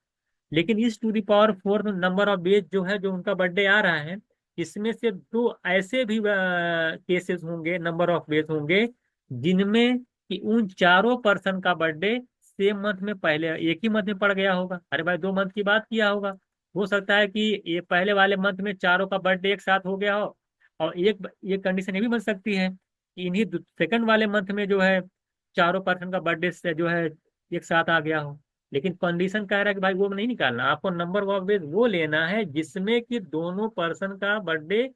लेकिन इस 2 the power 4 number of days जो है, जो उनका बर्थडे आ रहा है, इसमें से दो ऐसे भी केसेस होंगे, नंबर ऑफ डेज होंगे, जिनमें कि उन 4 पर्सन का बर्थडे सेम मंथ में, पहले एक ही मंथ में पड़ गया होगा। अरे भाई 2 मंथ की बात किया होगा। हो सकता है कि ये पहले वाले मंथ में चारों का बर्थडे एक साथ हो गया हो। और एक कंडीशन ये भी बन सकती है कि इन्हीं सेकंड वाले मंथ में जो है 4 पर्सन का बर्थडे से जो है एक साथ आ गया हो। लेकिन कंडीशन कह रहा है कि भाई वो नहीं निकालना, आपको नंबर ऑफ डेज वो लेना है जिसमें कि दोनों पर्सन का बर्थडे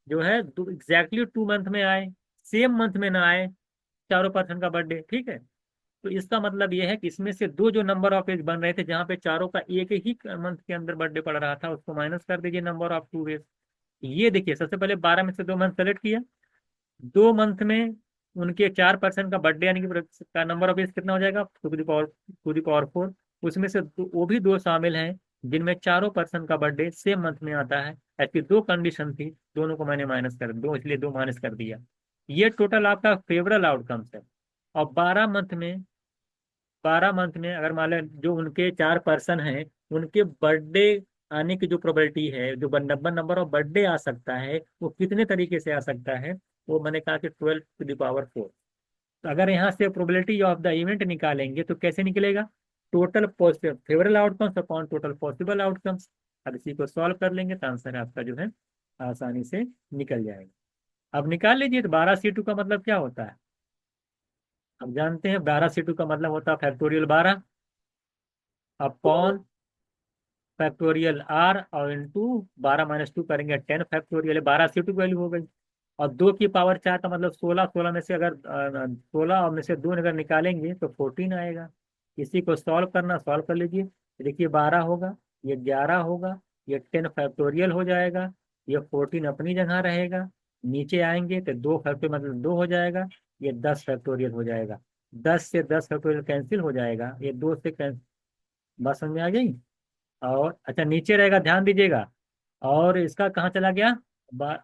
जो है एग्जैक्टली 2 मंथ में आए, सेम मंथ में ना आए 4 पर्सन का बर्थडे। ठीक है। तो इसका मतलब ये है कि इसमें से दो जो नंबर ऑफ एज बन रहे थे, जहाँ पे चारों का एक ही मंथ के अंदर बर्थडे पड़ रहा था, उसको माइनस कर दीजिए नंबर ऑफ 2 एज। ये देखिए, सबसे पहले 12 में से 2 मंथ सेलेक्ट किया। 2 मंथ में उनके 4 पर्सन का बर्थडे, यानी कि का नंबर ऑफ एज कितना हो जाएगा, 2 दी पावर 4। उसमें से वो भी दो शामिल हैं जिनमें 4 पर्सन का बर्थडे सेम मंथ में आता है। ऐसी दो कंडीशन थी, दोनों को मैंने माइनस कर दो, इसलिए 2 माइनस कर दिया। ये टोटल आपका फेवरल आउटकम्स है। और 12 मंथ में अगर मान लें जो उनके 4 पर्सन हैं, उनके बर्थडे आने की जो प्रोबेबिलिटी है, जो नंबर ऑफ बर्थडे आ सकता है, वो कितने तरीके से आ सकता है। वो मैंने कहा कि 12 टू द पावर 4। तो अगर यहाँ से प्रोबेबिलिटी ऑफ द इवेंट निकालेंगे तो कैसे निकलेगा, total possible favourable outcomes upon total possible outcomes. अब इसी को सॉल्व कर लेंगे तो आंसर आपका जो है आसानी से निकल जाएगा। अब निकाल लीजिए, तो 12C2 का मतलब क्या होता है। अब जानते हैं 12C2 का मतलब होता है फैक्टोरियल 12 अपॉन फैक्टोरियल आर, और इंटू 12 - 2 करेंगे 10 फैक्टोरियल, 12C2 की वैल्यू हो गई। और 2 की पावर 4 का मतलब 16, 16 में से अगर 16 और में से 2 अगर निकालेंगे तो 14 आएगा। इसी को सॉल्व करना, सॉल्व कर लीजिए। देखिए 12 होगा, ये 11 होगा, ये 10 फैक्टोरियल हो जाएगा, ये 14 अपनी जगह रहेगा। नीचे आएंगे तो 2 फैक्टोरियल मतलब 2 हो जाएगा, ये 10 फैक्टोरियल हो जाएगा। 10 से 10 फैक्टोरियल कैंसिल हो जाएगा, ये 2 से कैंसिल। बात समझ में आ गई। और अच्छा नीचे रहेगा, ध्यान दीजिएगा। और इसका कहाँ चला गया, बा,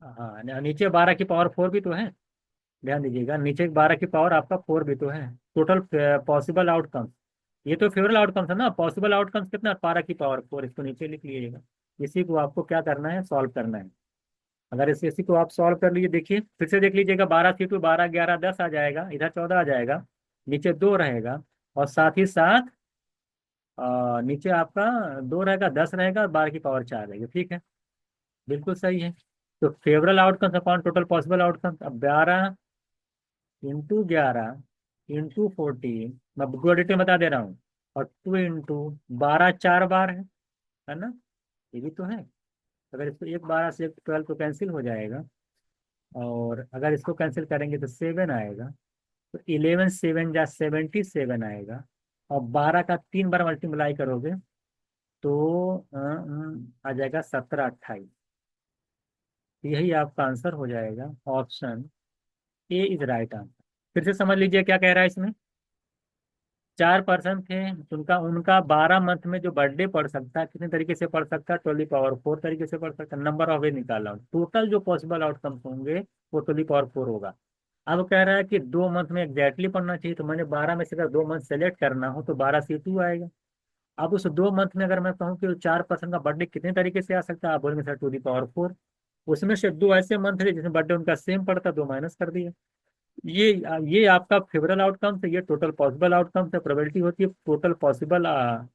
हाँ नीचे 12 की पावर 4 भी तो है। ध्यान दीजिएगा, नीचे 12 की पावर आपका 4 भी तो है। टोटल पॉसिबल आउटकम्स, ये तो फेवरल आउटकम्स है ना। पॉसिबल आउटकम्स कितना, 12 की पावर 4, इसको नीचे लिख लीजिएगा। इसी को आपको क्या करना है, सॉल्व करना है। अगर इसी को आप सॉल्व कर लीजिए, देखिए फिर से देख लीजिएगा, 12C2 12, 11, 10 आ जाएगा, इधर 14 आ जाएगा, नीचे 2 रहेगा। और साथ ही साथ नीचे आपका 2 रहेगा, 10 रहेगा, और 12 की पावर 4 रहेगी। ठीक है, बिल्कुल सही है। तो favourable outcomes upon total possible outcomes, अब 12 × 11 × 14, मैं पूरा डिटेल बता दे रहा हूँ। और 2 × 12 4 बार है ना। ये भी तो है। अगर इसको एक 12 से एक 12 को कैंसिल हो जाएगा, और अगर इसको कैंसिल करेंगे तो 7 आएगा। तो 11 7 जा 77 आएगा। और 12 का 3 बार मल्टीप्लाई करोगे तो आ जाएगा 17 28। यही आपका आंसर हो जाएगा, option A is right answer. फिर से समझ लीजिए क्या कह रहा है इसमें। 4 पर्सन थे, उनका उनका 12 मंथ में जो बर्थडे पड़ सकता है, कितने तरीके से पड़ सकता है, 12 की पावर 4 तरीके से पड़ सकता है। नंबर ऑफ वे निकाला, टोटल जो पॉसिबल आउटकम्स होंगे वो 12 की पावर 4 होगा। अब कह रहा है कि 2 मंथ में एग्जैक्टली पढ़ना चाहिए, तो मैंने 12 में से अगर 2 मंथ सेलेक्ट करना हो तो 12C2 आएगा। अब उस 2 मंथ में अगर मैं कहूँ कि 4 पर्सन का बर्थडे कितने तरीके से आ सकता है, आप बोलेंगे सर 2 दी पावर 4। उसमें से दो ऐसे मंथ थे जिसमें बर्थडे उनका सेम पड़ता, 2 माइनस कर दिए। ये ये आपका फेवरल आउटकम्स है, ये टोटल पॉसिबल आउटकम्स है। प्रोबेबिलिटी होती है total possible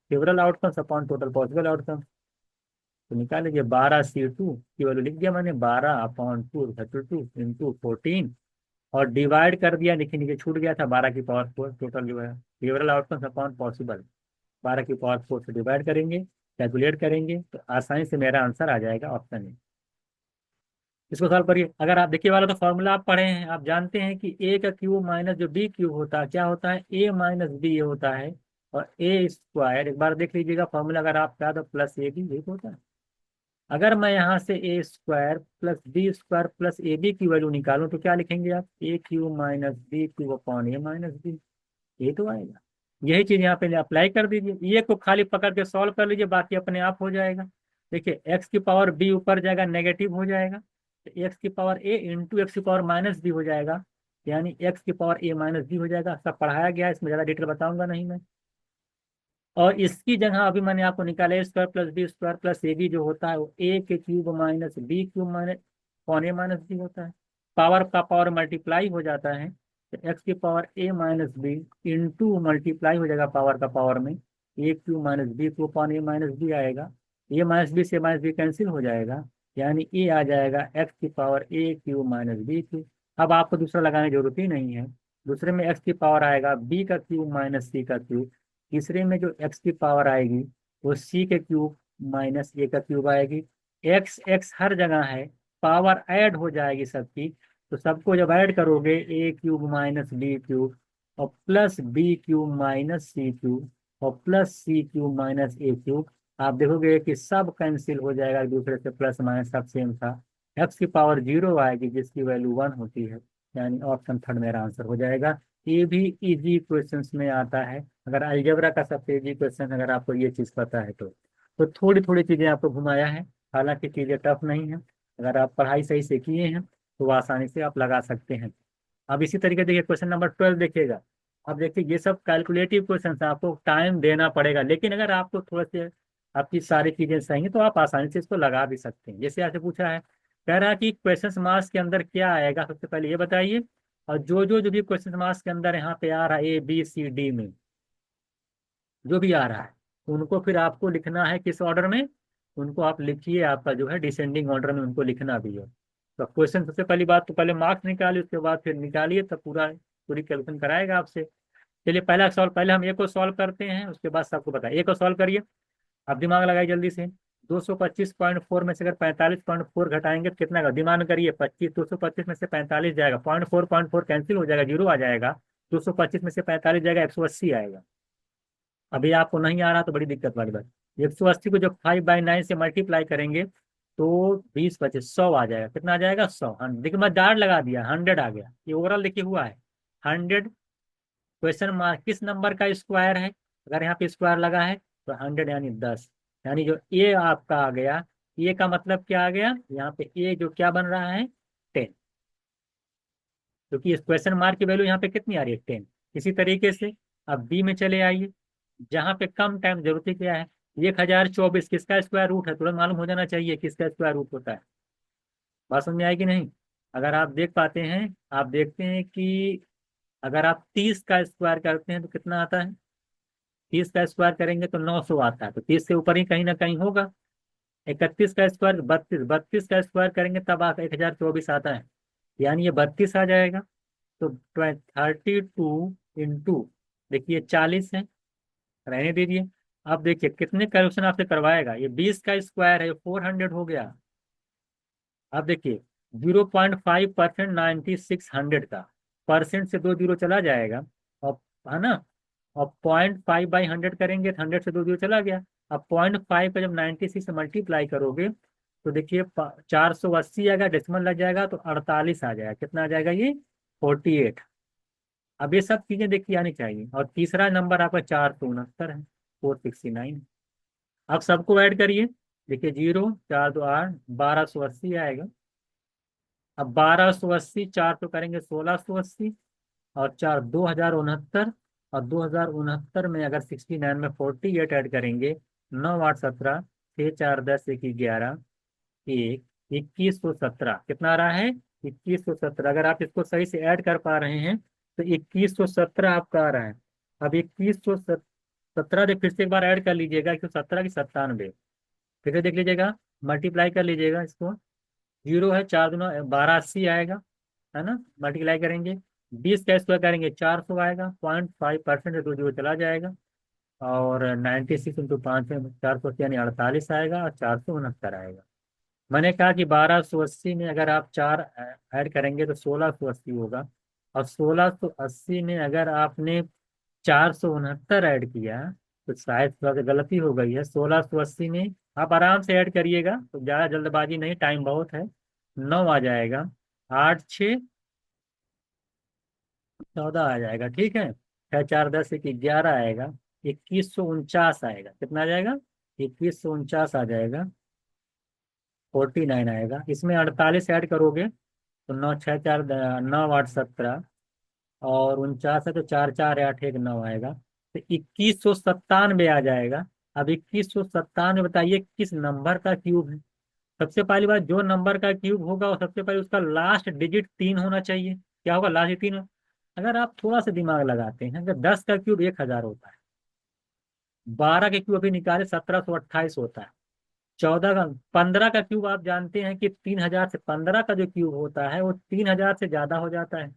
favourable outcomes upon total possible outcomes. तो निकाल लीजिए 12C2 की वैल्यू लिख दिया मैंने 12/2 32 इंटू 14 और डिवाइड कर दिया। देखिए नीचे छूट गया था 12 की पावर 4 टोटल जो है रियल आउटकम अपॉन पॉसिबल 12 की पावर 4 से डिवाइड करेंगे कैलकुलेट करेंगे तो आसानी से मेरा आंसर आ जाएगा ऑप्शन ए। इसको सॉल्व करिए। अगर आप देखिए वाला तो फॉर्मूला आप पढ़े हैं, आप जानते हैं कि ए का क्यूब माइनस जो बी क्यूब होता है क्या होता है, ए माइनस बी ये होता है। और ए स्क्वायर एक बार देख लीजिएगा फॉर्मूला अगर आप याद हो प्लस ए बी यही होता है। अगर मैं यहाँ से A square plus B square plus A B की वैल्यू निकालूं तो क्या लिखेंगे आप, A cube minus B cube upon A minus B, ये तो आएगा। यही चीज यहाँ पे अप्लाई कर दीजिए, ये को खाली पकड़ के सॉल्व कर लीजिए बाकी अपने आप हो जाएगा। देखिए एक्स की पावर बी ऊपर जाएगा नेगेटिव हो जाएगा, तो एक्स की पावर ए इंटू एक्स की पावर माइनस बी हो जाएगा, यानी एक्स की पावर ए माइनस बी हो जाएगा। सब पढ़ाया गया है, इसमें ज़्यादा डिटेल बताऊंगा नहीं मैं। और इसकी जगह अभी मैंने आपको निकाला A square plus B square plus A B जो होता है वो ए के cube minus B cube minus upon A minus B होता है। पावर का पावर मल्टीप्लाई हो जाता है, तो एक्स की power A minus B into multiply हो जाएगा पावर का पावर में A cube minus B cube upon A minus B आएगा। ए माइनस बी से माइनस बी कैंसिल हो जाएगा, यानी ए आ जाएगा एक्स की power A cube minus B cube. अब आपको दूसरा लगाने की जरूरत ही नहीं है। दूसरे में एक्स की पावर आएगा बी का क्यूब माइनस सी का क्यूब। तीसरे में जो एक्स की पावर आएगी वो सी के क्यूब माइनस ए का क्यूब आएगी। एक्स एक्स हर जगह है, पावर ऐड हो जाएगी सबकी, तो सबको जब ऐड करोगे ए क्यूब माइनस बी क्यूब और प्लस बी क्यूब माइनस सी क्यूब और प्लस सी क्यूब माइनस ए क्यूब, आप देखोगे कि सब कैंसिल हो जाएगा एक दूसरे से, प्लस माइनस सब सेम था। एक्स की पावर 0 आएगी जिसकी वैल्यू 1 होती है, यानी ऑप्शन थर्ड मेरा आंसर हो जाएगा। ये भी इजी क्वेश्चंस में आता है, अगर अलजेब्रा का सबसे इजी क्वेश्चन अगर आपको ये चीज़ पता है तो थोड़ी थोड़ी चीज़ें आपको घुमाया है, हालांकि चीज़ें टफ नहीं है। अगर आप पढ़ाई सही से किए हैं तो वो आसानी से आप लगा सकते हैं। अब इसी तरीके देखिए क्वेश्चन नंबर 12 देखिएगा। अब देखिए ये सब कैलकुलेटिव क्वेश्चन है, आपको टाइम देना पड़ेगा, लेकिन अगर आपको थोड़ा से आपकी सारी चीज़ें सही हैं तो आप आसानी से इसको लगा भी सकते हैं। जैसे आपसे पूछा है, कह रहा है कि क्वेश्चन मार्क्स के अंदर क्या आएगा, सबसे पहले ये बताइए। और जो भी क्वेश्चन मार्क्स के अंदर यहाँ पे आ रहा है ए बी सी डी में जो भी आ रहा है उनको फिर आपको लिखना है किस ऑर्डर में, उनको आप लिखिए, आपका जो है डिसेंडिंग ऑर्डर में उनको लिखना भी है। तो क्वेश्चन सबसे पहली बात तो पहले मार्क्स निकालिए, उसके बाद फिर निकालिए, तब पूरी कैलकुलेशन कराएगा आपसे। चलिए पहला सॉल्व, पहले हम ए को सॉल्व करते हैं उसके बाद सबको बताइए। ए को सॉल्व करिए, आप दिमाग लगाइए जल्दी से। 225.4 में से अगर 45.4 घटाएंगे तो कितना का, दिमाग करिए। 25 225 में से 45 जाएगा, 0.4 कैंसिल हो जाएगा, जीरो आ जाएगा। 225 में से 45 जाएगा, 180 आएगा। अभी आपको नहीं आ रहा तो बड़ी दिक्कत वाली बात। 180 को जब 5/9 से मल्टीप्लाई करेंगे तो 20 25 100 आ जाएगा। कितना आ जाएगा, 100। देखिए मैं डार्ट लगा दिया, 100 आ गया, ये ओवरऑल देखिए हुआ है 100। क्वेश्चन मार्क किस नंबर का स्क्वायर है, अगर यहाँ पे स्क्वायर लगा है तो 100 यानी 10, यानी जो ए आपका आ गया, ए का मतलब क्या आ गया यहाँ पे, ए जो क्या बन रहा है 10, क्योंकि इस क्वेश्चन मार्क की वैल्यू यहाँ पे कितनी आ रही है 10। इसी तरीके से अब बी में चले आइए, जहाँ पे कम टाइम जरूरत क्या है, 1024 किसका स्क्वायर रूट है, तुरंत मालूम हो जाना चाहिए किसका स्क्वायर रूट होता है। बात समझ में आएगी नहीं। अगर आप देख पाते हैं, आप देखते हैं कि अगर आप 30 का स्क्वायर करते हैं तो कितना आता है, 30 का स्क्वायर करेंगे तो 900 आता है, तो 30 से ऊपर ही कहीं ना कहीं होगा। 31 का स्क्वायर 32, 32 का स्क्वायर करेंगे तब आता 1024 आता है, यानी ये 32 आ जाएगा। तो 32 इंटू देखिए 40 है, रहने दीजिए। अब देखिए कितने कैलकुलेशन आपसे करवाएगा, ये 20 का स्क्वायर है 400 हो गया। अब देखिए 0.5% 9600 का, परसेंट से 2 जीरो चला जाएगा, और है ना, और 0.5/100 करेंगे तो 100 से 2 जीरो चला गया। अब 0.5 का जब 96 से मल्टीप्लाई करोगे तो देखिए 480 आएगा, डेसिमल लग जाएगा तो 48 आ जाएगा। कितना आ जाएगा ये 48। अब ये सब चीजें देखिए आनी चाहिए। और तीसरा नंबर आपका 469 है, 469। अब सबको ऐड करिए, देखिए 0 4 2 8, 1280 आएगा। अब 1280 4 तो करेंगे 1680, और 4 2069, और 2069 में अगर 69 में 48 ऐड करेंगे, 9 8 17, 6 4 10 1 11, एक 2117 कितना आ रहा है, 2117। अगर आप इसको सही से ऐड कर पा रहे हैं तो 2117 आपका आ रहा है। अब 2117 फिर से एक बार ऐड कर लीजिएगा, 117 की 97, फिर से देख लीजिएगा, मल्टीप्लाई कर लीजिएगा इसको। जीरो है, 4 दूना 1280 आएगा, है ना। मल्टीप्लाई करेंगे, 20 का स्क्वायर करेंगे 400 आएगा, 0.5% है तो जीरो चला जाएगा। और 96 × 5 है 480 यानी 48 आएगा, और 469 आएगा। मैंने कहा कि 1280 में अगर आप 4 ऐड करेंगे तो 1680 होगा। और 1680 में अगर आपने 469 ऐड किया तो शायद थोड़ा सा गलती हो गई है। 1680 में आप आराम से ऐड करिएगा, तो ज़्यादा जल्दबाजी नहीं, टाइम बहुत है। 9 आ जाएगा, 8 6 14 आ जाएगा, ठीक है। 6 4 10 11 आएगा, 2149 आएगा। कितना आ जाएगा? 2149 आ जाएगा, 49 आएगा। इसमें 48 ऐड करोगे तो 9 6 4 9 8 17, और 49 है तो 4 4 8 1 9 आएगा, तो 2197 आ जाएगा। अब 2197 बताइए किस नंबर का क्यूब है? सबसे पहली बात, जो नंबर का क्यूब होगा वो सबसे पहले उसका लास्ट डिजिट 3 होना चाहिए। क्या होगा? लास्ट 3। अगर आप थोड़ा सा दिमाग लगाते हैं, अगर 10 का क्यूब 1000 होता है, 12 के क्यूब अभी निकाले 1728 होता है, 14 का, 15 का क्यूब आप जानते हैं कि 3000 से, 15 का जो क्यूब होता है वो 3000 से ज्यादा हो जाता है,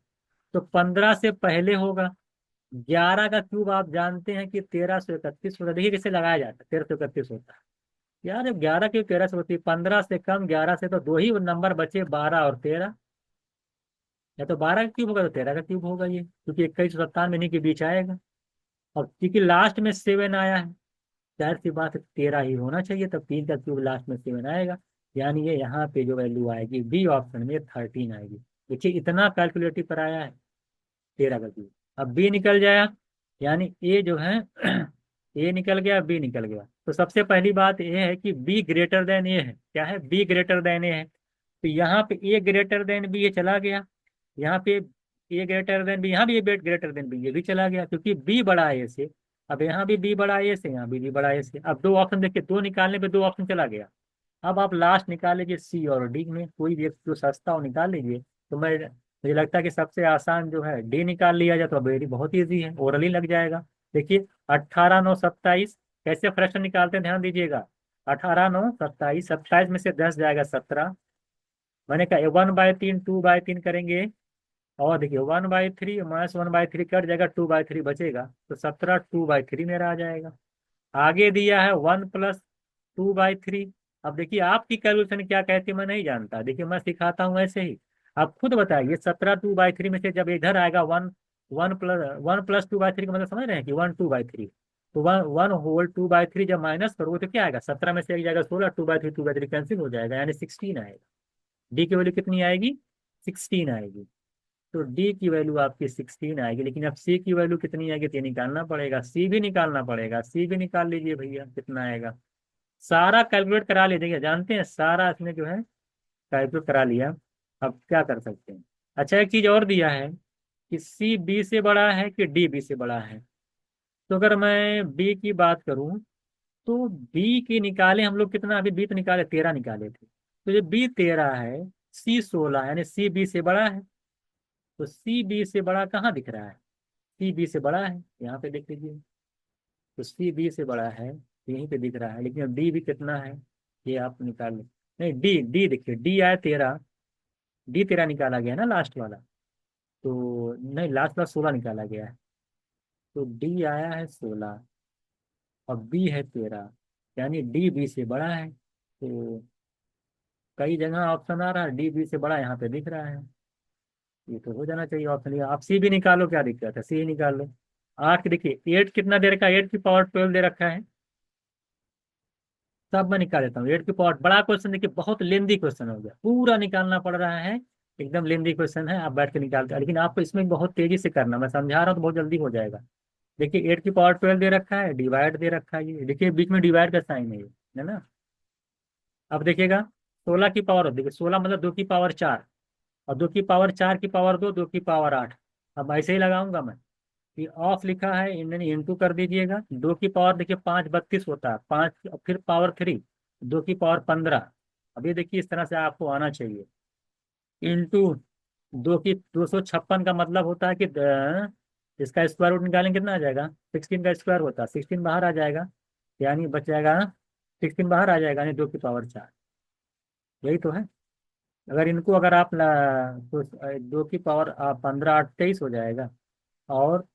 तो 15 से पहले होगा। 11 का क्यूब आप जानते हैं कि 1331 होता है। देखिए किसे लगाया जाता है, 1331 होता है। यार जब 11 की 13 से होती है, 15 से कम, 11 से, तो दो ही नंबर बचे, 12 और 13। या तो 12 का क्यूब होगा तो 13 का क्यूब होगा ये, क्योंकि 2197 इन्हीं के बीच आएगा। और क्योंकि लास्ट में 7 आया है, जाहिर सी बात है 13 ही होना चाहिए, तब 3 का क्यूब लास्ट में 7 आएगा। यानी ये यहाँ पे जो वैल्यू आएगी बी ऑप्शन में 13 आएगी। देखिए इतना कैलकुलेटिव पर आया है, 13 का क्यूब। अब बी निकल जाया, यानी ए जो है ए निकल गया, बी निकल गया। तो सबसे पहली बात ये है कि बी ग्रेटर देन ए है। क्या है? बी ग्रेटर देन ए है। तो यहाँ पे ए ग्रेटर देन बी, ये चला गया। यहाँ पे ए ग्रेटर देन बी, यहाँ भी ए ग्रेटर देन बी, ये भी चला गया, क्योंकि बी बड़ा है ए से। अब यहाँ भी बी बड़ा है ए से, यहाँ भी बी बड़ा है ए से। अब दो ऑप्शन देखिए, दो निकालने पे दो ऑप्शन चला गया। अब आप लास्ट निकाल लीजिए, सी और डी में कोई भी एक जो सस्ता हो निकाल लीजिए। तो मुझे लगता है कि सबसे आसान जो है डी निकाल लिया जाए, तो वेरी बहुत ईजी है, ओरली लग जाएगा। देखिए 18 9 27, कैसे फ्रैक्शन निकालते हैं ध्यान दीजिएगा। 18 9 27, 27 में से 10 जाएगा 17। मैंने कहा 1/3 2/3 करेंगे, और देखिए 1/3 -1/3 कट जाएगा, 2/3 बचेगा, तो 17 2/3 मेरा आ जाएगा। आगे दिया है 1 + 2/3। अब देखिए आपकी कैलकुलेशन क्या कहती है मैं नहीं जानता, देखिए मैं सिखाता हूँ ऐसे ही। आप खुद बताइए, 17 2/3 में से जब इधर आएगा 1 + 2/3 का मतलब समझ रहे हैं कि 1 2/3। तो 1 1 होल 2/3 जब माइनस करोगे तो क्या आएगा? 17 में से एक जाएगा 16, 2/3 कैंसिल हो जाएगा, यानी 16 आएगा। डी की वैल्यू कितनी आएगी? 16 आएगी। तो डी की वैल्यू आपकी 16 आएगी। लेकिन अब सी की वैल्यू कितनी आएगी तो ये निकालना पड़ेगा, सी भी निकालना पड़ेगा। सी भी निकाल लीजिए भैया, कितना आएगा। सारा कैलकुलेट करा लीजिए, जानते हैं सारा इसने जो है कैलकुलेट करा लिया। अब क्या कर सकते हैं? अच्छा एक चीज और दिया है कि सी बी से बड़ा है कि डी बी से बड़ा है। तो अगर मैं बी की बात करूं, तो बी की निकाले हम लोग कितना, अभी बी तो निकाले 13 निकाले थे, तो ये बी 13 है, सी 16, यानी सी बी से बड़ा है। तो सी बी से बड़ा कहाँ दिख रहा है? सी बी से बड़ा है, यहाँ पे देख लीजिए। तो सी बी से बड़ा है, यहीं पे दिख रहा है। लेकिन डी भी कितना है ये आप निकाल लें। नहीं, डी डी देखिए, डी आया 13, डी 13 निकाला गया ना लास्ट वाला। तो नहीं, लास्ट वाला 16 निकाला गया है। तो डी आया है 16 और बी है 13, यानी डी बी से बड़ा है। तो कई जगह ऑप्शन आ रहा है डी बी से बड़ा, यहाँ पे दिख रहा है। ये तो हो जाना चाहिए ऑप्शन। ये आप सी भी निकालो, क्या दिक्कत है, सी ही निकाल लो। 8 देखिए 8 कितना दे रखा है, 8 की पावर 12 दे रखा है। सब मैं निकाल देता हूँ। 8 की पावर, बड़ा क्वेश्चन देखिए, बहुत लेंदी क्वेश्चन हो गया, पूरा निकालना पड़ रहा है। एकदम लेंदी क्वेश्चन है, आप बैठ के निकालते हैं, लेकिन आपको इसमें बहुत तेजी से करना, मैं समझा रहा हूँ तो बहुत जल्दी हो जाएगा। देखिए 8 की पावर 12 दे रखा है, डिवाइड दे रखा है, ये देखिए बीच में डिवाइड का साइन है ना। अब देखिएगा 16 की पावर, देखिए 16 मतलब 2 की पावर 4, और 2 की पावर 4 की पावर 2, 2 की पावर 8। अब ऐसे ही लगाऊंगा मैं, ये ऑफ लिखा है, इन्होंने इंटू कर दीजिएगा। 2 की पावर देखिए 5 32 होता है, 5 फिर पावर 3, 2 की पावर 15। अभी देखिए इस तरह से आपको आना चाहिए। इंटू 256 का मतलब होता है कि इसका स्क्वायर रूट निकालेंगे कितना आ जाएगा? 16 का स्क्वायर होता है, 16 बाहर आ जाएगा, यानी बच जाएगा 16 बाहर आ जाएगा, यानी 2 की पावर 4। यही तो है। अगर इनको अगर आप तो 2 की पावर 15 8 23 हो जाएगा। और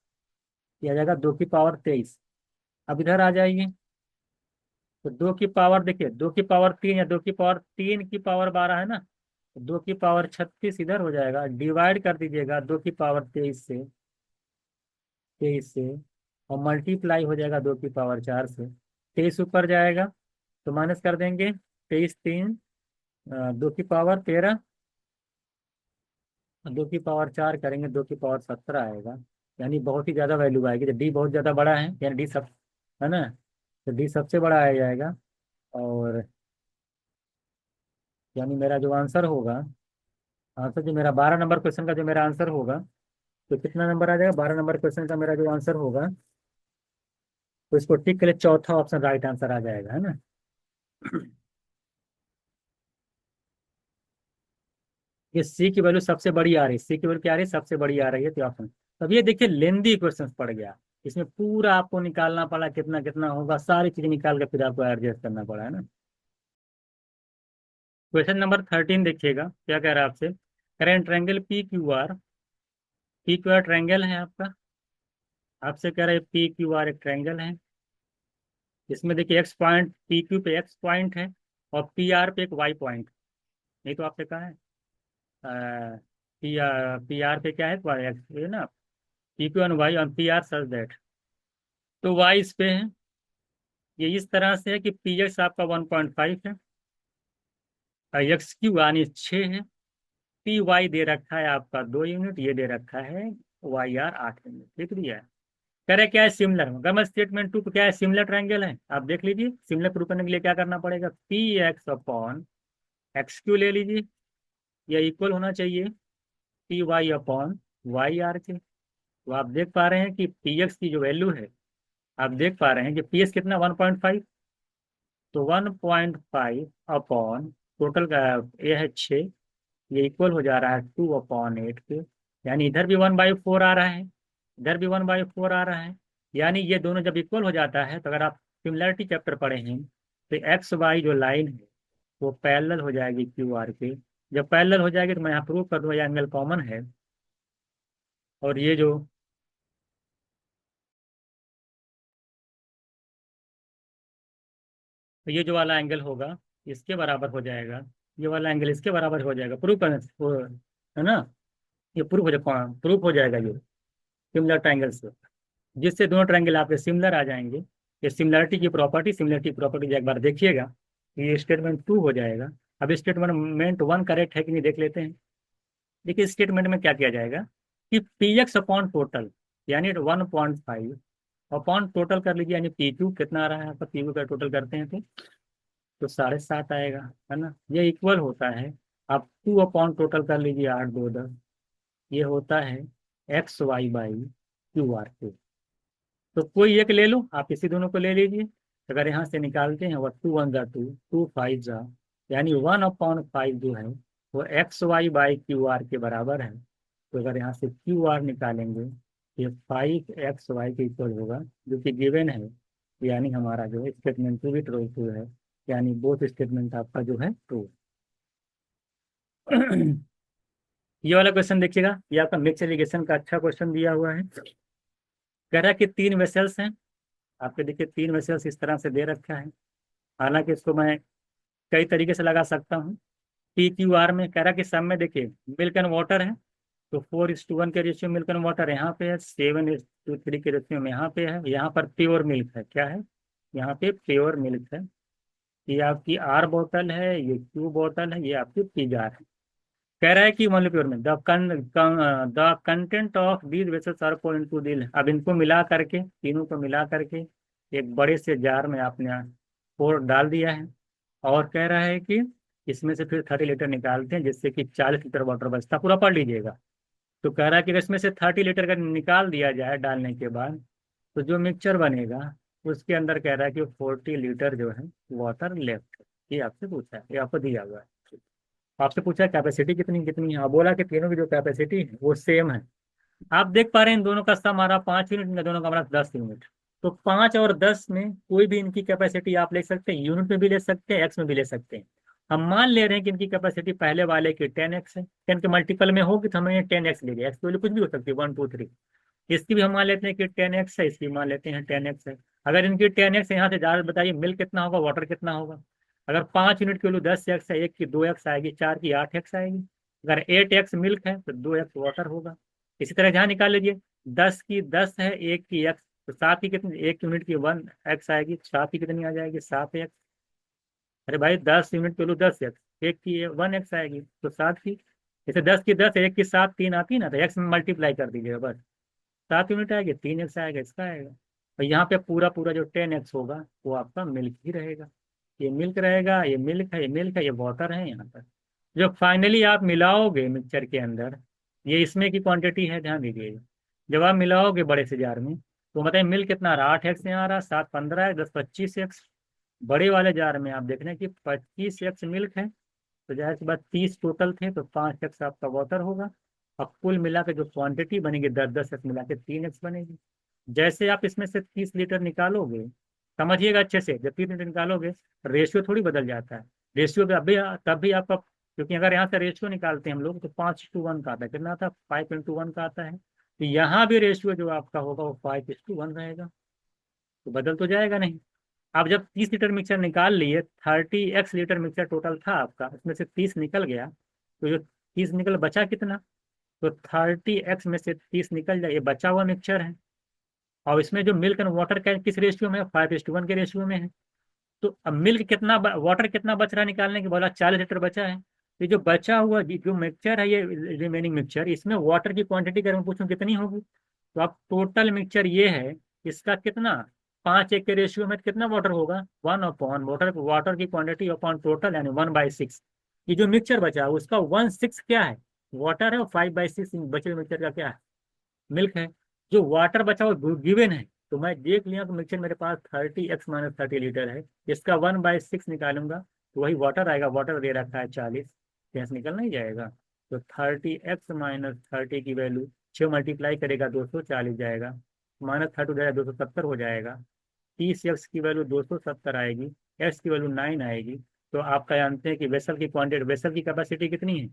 ये आ जाएगा 2 की पावर 23। अब इधर आ जाइए, तो 2 की पावर देखिए, 2 की पावर 3 या 2 की पावर 3 की पावर 12 है ना। तो 2 की पावर 36 इधर हो जाएगा, डिवाइड कर दीजिएगा 2 की पावर 23 से और मल्टीप्लाई हो जाएगा 2 की पावर 4 से। 23 ऊपर जाएगा तो माइनस कर देंगे। 23 3, 2 की पावर 13, 2 की पावर 4 करेंगे 2 की पावर 17 आएगा। यानी बहुत ही ज़्यादा वैल्यू आएगी, जब डी बहुत ज़्यादा बड़ा है यानी डी सब, है ना। तो डी सबसे बड़ा आ जाएगा। और यानी मेरा जो आंसर होगा, आंसर जो मेरा 12 नंबर क्वेश्चन का जो मेरा आंसर होगा, तो कितना नंबर आ जाएगा 12 नंबर क्वेश्चन का मेरा जो आंसर होगा, तो इसको टिक के लिए चौथा ऑप्शन राइट आंसर आ जाएगा, है ना। ये सी की वैल्यू सबसे बड़ी आ रही है, सी की वैल्यू क्या आ रही है, सबसे बड़ी आ रही है, तो ऑप्शन। अब ये देखिए लेंदी क्वेश्चन पड़ गया, इसमें पूरा आपको निकालना पड़ा, कितना कितना होगा सारी चीजें निकाल के फिर आपको एडजस्ट करना पड़ा, है ना। क्वेश्चन नंबर 13 देखिएगा, क्या कह रहा है आपसे। Current triangle P Q R triangle है आपका। आपसे कह रहा है पी क्यू आर एक ट्रायंगल है। इसमें देखिए एक्स पॉइंट, पी क्यू पे एक्स पॉइंट है और पी आर पे एक वाई पॉइंट। नहीं तो आपसे कहा है पी आर पे क्या है, एक्स है ना। P Q and Y on P R such that. तो वाई इस पे है। ये इस तरह से है कि पी एक्स आपका 1.5 है और एक्स क्यू यानी 6 है। पी वाई दे रखा है आपका 2 यूनिट, ये दे रखा है वाई आर 8 यूनिट, लिख दिया है। कह रहे क्या है सिमिलर, अगर मैं स्टेटमेंट 2 क्या है, सिमिलर ट्रायंगल है। आप देख लीजिए, सिमिलर प्रूव करने के लिए क्या करना पड़ेगा, P X upon X Q ले लीजिए, या इक्वल होना चाहिए P Y upon Y R के। तो आप देख पा रहे हैं कि पी एक्स की जो वैल्यू है, आप देख पा रहे हैं कि पी एक्स कितना 1.5। तो 1.5 अपॉन टोटल का ये है 6, ये इक्वल हो जा रहा है 2/8 के। यानी इधर भी 1/4 आ रहा है, इधर भी 1/4 आ रहा है। यानी ये दोनों जब इक्वल हो जाता है, तो अगर आप सिमिलरिटी चैप्टर पढ़े हैं, तो एक्स वाई जो लाइन है वो पैरेलल हो जाएगी क्यू आर के। जब पैरेलल हो जाएगी तो मैं यहाँ प्रूव कर दूंगा ये एंगल कॉमन है। और ये जो, तो ये जो वाला एंगल होगा इसके बराबर हो जाएगा, ये वाला एंगल इसके बराबर हो जाएगा, प्रूफ करने है ना। ये प्रूफ हो जाएगा ये सिमिलर ट्रायंगल से, जिससे दोनों ट्रायंगल आपके सिमिलर आ जाएंगे। ये सिमिलरिटी की प्रॉपर्टी एक बार देखिएगा, ये स्टेटमेंट 2 हो जाएगा। अब स्टेटमेंट 1 करेक्ट है कि नहीं देख लेते हैं। देखिए स्टेटमेंट में क्या किया जाएगा कि पी एक्स अपॉन टोटल, यानी 1.5 अपॉन टोटल कर लीजिए, यानी पी क्यू कितना आ रहा है आपका, पी क्यू का टोटल करते हैं तो 7.5 आएगा, है ना। ये इक्वल होता है, आप 2 अपॉन टोटल कर लीजिए 8 2 10, ये होता है X Y by Q R के। तो कोई एक ले लो, आप इसी दोनों को ले लीजिए। अगर यहाँ से निकालते हैं, वह 2 1 जा 2, 2 5 जा, यानी 1/5 जो है वो X Y by Q R के बराबर है। तो अगर यहाँ से क्यू आर निकालेंगे, ये 5x y के इक्वल होगा, जो कि गिवन है। यानी हमारा जो है स्टेटमेंट 2 भी ट्रू है, यानी बोथ स्टेटमेंट आपका जो है ट्रू। ये वाला क्वेश्चन देखिएगा, ये आपका मिक्स एलिगेशन का अच्छा क्वेश्चन दिया हुआ है। कह रहा है कि 3 वेसल्स हैं आपके, देखिए 3 वेसल्स इस तरह से दे रखा है। हालांकि इसको मैं कई तरीके से लगा सकता हूँ। पी क्यू आर में कह रहा है कि सब में देखिए मिल्क एंड वाटर है, तो 4:1 के रेशियो मिल्क एंड वाटर यहाँ पे है, 7:3 के रेशियो में यहाँ पे है। यहाँ पर प्योर मिल्क है, क्या है, यहाँ पे प्योर मिल्क है। ये आपकी आर बोतल है, ये क्यू बोतल है, ये आपकी पी जार है। कह रहा है कि मतलब प्योर में the content of these vessels are poured into the, अब इनको मिला करके, तीनों को मिला करके एक बड़े से जार में आपने पोर डाल दिया है। और कह रहा है कि इसमें से फिर 30 लीटर निकालते हैं, जिससे कि 40 लीटर वाटर बचता, पूरा पढ़ लीजिएगा। तो कह रहा है कि अगर इसमें से 30 लीटर का निकाल दिया जाए डालने के बाद, तो जो मिक्सचर बनेगा उसके अंदर कह रहा है कि 40 लीटर जो है वाटर लेफ्ट है। ये आपसे पूछा है, ये आपको दिया हुआ है। आपसे पूछा है कैपेसिटी कितनी कितनी है, बोला कि तीनों की जो कैपेसिटी है वो सेम है। आप देख पा रहे हैं इन दोनों का सम हमारा 5 यूनिट, इन दोनों का हमारा 10 यूनिट। तो 5 और 10 में कोई भी इनकी कैपेसिटी आप ले सकते हैं, यूनिट में भी ले सकते हैं, एक्स में भी ले सकते हैं। हम मान ले रहे हैं कि इनकी कैपेसिटी पहले वाले की 10x है, 10 के मल्टीपल में होगी तो हमें 10x ले लिया, एक्स की वैल्यू कुछ भी हो सकती है, 1 2 3। इसकी भी हम मान लेते हैं कि 10x है, इसकी मान लेते हैं 10x है। अगर इनकी 10x है यहाँ से ज़्यादा, बताइए मिल्क कितना होगा, वाटर कितना होगा। अगर 5 यूनिट की वैल्यू 10x है, एक की 2x आएगी, चार की 8x आएगी। अगर 8x मिल्क है तो 2x वाटर होगा। इसी तरह यहाँ निकाल लीजिए, 10 की 10 है, एक की x, तो सात की कितनी, एक यूनिट की 1x आएगी, सात की कितनी आ जाएगी, 7x। अरे भाई 10 यूनिट की वैल्यू 10x, एक की 1x आएगी तो सात की, जैसे 10 की 10 एक की सात, तीन आती है ना, तो x में मल्टीप्लाई कर दीजिएगा बस, 7 यूनिट आएगी, 3x आएगा, इसका आएगा। और यहाँ पे पूरा पूरा जो 10x होगा वो आपका मिल्क ही रहेगा। ये मिल्क रहेगा, ये मिल्क है, ये मिल्क है, ये वाटर है यहाँ पर। जो फाइनली आप मिलाओगे मिक्सचर के अंदर, ये इसमें की क्वांटिटी है, ध्यान दीजिएगा। जब आप मिलाओगे बड़े से जार में, तो बताइए मिल्क कितना आ रहा, 8x यहाँ आ रहा, 7 15 है, 10 25x। बड़े वाले जार में आप देख रहे हैं कि 25x मिल्क है, तो जाहिर सी बात 30 टोटल थे, तो 5x आपका वाटर होगा। अब कुल मिला के जो क्वांटिटी बनेगी 10 10x मिला के 3x बनेगी। जैसे आप इसमें से 30 लीटर निकालोगे, समझिएगा अच्छे से, जब 30 लीटर निकालोगे रेशियो थोड़ी बदल जाता है। रेशियो भी अभी तब भी आपका, क्योंकि अगर यहाँ से रेशियो निकालते हैं हम लोग तो 5:1 का आता है, कितना आता है, 5:1 का आता है। तो यहाँ भी रेशियो जो आपका होगा वो 5:1 रहेगा, तो बदल तो जाएगा नहीं। आप जब 30 लीटर मिक्सचर निकाल लिए, 30x लीटर मिक्सचर टोटल था आपका, उसमें से 30 निकल गया, तो जो 30 निकल बचा कितना, तो 30x में से 30 निकल जाए, ये बचा हुआ मिक्सचर है। और इसमें जो मिल्क एंड वाटर का किस रेशियो में है, 5:1 के रेशियो में है। तो अब मिल्क कितना, वाटर कितना बच रहा है निकालने के, बोला 40 लीटर बचा है। तो जो बचा हुआ जो मिक्सचर है, ये रिमेनिंग मिक्सचर, इसमें वाटर की क्वांटिटी अगर मैं पूछूं कितनी होगी, तो आप टोटल मिक्सचर ये है, इसका कितना, 5:1 के रेशियो में कितना वाटर होगा, 1/, वाटर वाटर की क्वांटिटी अपॉन टोटल, यानी 1/6। ये जो मिक्सचर बचा है उसका 1/6 क्या है, वाटर है, और 5/6 बचे हुए मिक्सचर का क्या है, मिल्क है। जो वाटर बचा वो गिवन है, तो मैं देख लिया कि मिक्सचर मेरे पास 30x-30 लीटर है, इसका 1/6 निकालूंगा तो वही वाटर आएगा, वाटर दे रखा है 40, गैस निकल नहीं जाएगा। तो 30x-30 की वैल्यू 6 मल्टीप्लाई करेगा 240 जाएगा, -32 जाएगा 270 हो जाएगा। 30x की वैल्यू 270 आएगी, एक्स की वैल्यू 9 आएगी। तो आपका जानते हैं कि वेसल की क्वांटिटी, वेसल की कैपेसिटी कितनी है,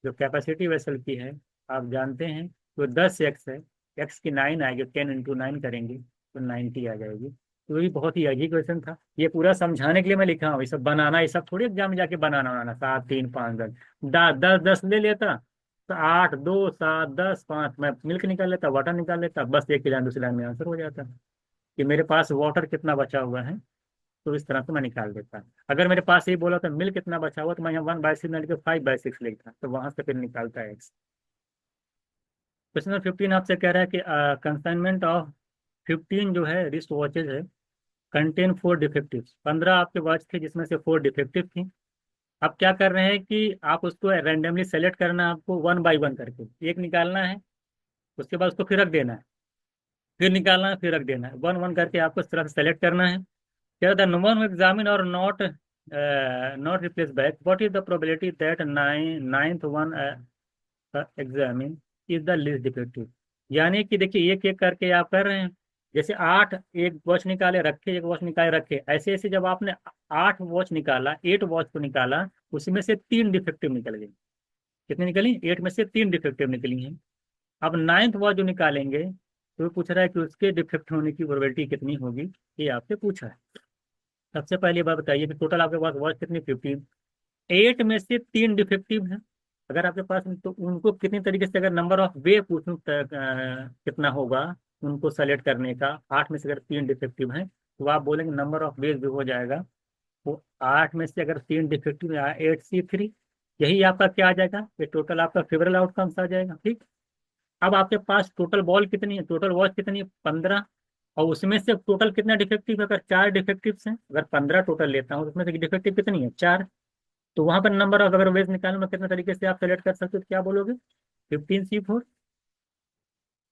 जो कैपेसिटी वेसल की है आप जानते हैं, तो 10x है, एक्स की 9 आएगी, 10 × 9 करेंगे तो 90 आ जाएगी। तो ये बहुत ही इजी क्वेश्चन था, ये पूरा समझाने के लिए मैं लिखा हूँ, ये सब बनाना, ये सब थोड़ी एग्जाम में जाके बनाना बनाना, 7 3 5 10, 10 10 ले लेता, तो 8 2 7 10 5, मैं मिल्क निकाल लेता, वाटर निकाल लेता, बस एक ही लाइन दूसरी लाइन में आंसर हो जाता कि मेरे पास वाटर कितना बचा हुआ है। तो इस तरह से मैं निकाल देता। अगर मेरे पास ये बोला था मिल्क कितना बचा हुआ, तो मैं यहाँ 1/6 ना लिख 5/6 लिखता, तो वहां से फिर निकालता है एक्स। क्वेश्चन नंबर 15 आपसे कह रहा है कि कंसाइनमेंट ऑफ 15 जो है रिस्ट वॉचेज है, कंटेन 4 डिफेक्टिव। 15 आपके वॉच थे जिसमें से 4 डिफेक्टिव थी। अब क्या कर रहे हैं कि आप उसको रैंडमली सेलेक्ट करना है, आपको 1/1 करके एक निकालना है, उसके बाद उसको फिर रख देना है, फिर निकालना है, फिर रख देना है, 1 1 करके आपको इस तरह से सेलेक्ट करना है। क्या द वन एग्जामिन और not replace back, what is the probability that ninth one examine is the least defective. यानी कि देखिए एक एक करके आप कर रहे हैं, जैसे 8 एक वॉच निकाले रखे, एक वॉच निकाले रखे, ऐसे ऐसे जब आपने 8 वॉच निकाला, 8 वॉच को निकाला, उसमें से 3 डिफेक्टिव निकल गई। कितनी निकली, 8 में से 3 डिफेक्टिव निकली हैं। अब नाइन्थ वॉच जो निकालेंगे, तो वो पूछ रहा है कि उसके डिफेक्ट होने की प्रोबेबिलिटी कितनी होगी, ये आपसे पूछा है। सबसे पहले बात बताइए कि टोटल आपके पास वॉच कितनी, 15, 8 में से 3 डिफेक्टिव है। अगर आपके पास, तो उनको कितनी तरीके से, अगर नंबर ऑफ वे पूछूं कितना होगा उनको सेलेक्ट करने का, 8 में से अगर 3 डिफेक्टिव हैं तो आप बोलेंगे नंबर ऑफ वेज भी हो जाएगा। तो 8 में से अगर 3 डिफेक्टिव है, 8C3, यही आपका क्या आ जाएगा, ये टोटल आपका फेवरेबल आउटकम्स आ जाएगा, ठीक। अब आपके पास टोटल बॉल कितनी है, टोटल वॉच कितनी है, 15, और उसमें से टोटल कितना डिफेक्टिव है, अगर 4 डिफेक्टिव हैं, अगर 15 टोटल लेता हूँ तो उसमें से डिफेक्टिव कितनी है, 4। तो वहां पर नंबर ऑफ अगर वेज निकालना कितने तरीके से आप सेलेक्ट कर सकते हो, तो क्या बोलोगे, 15C4,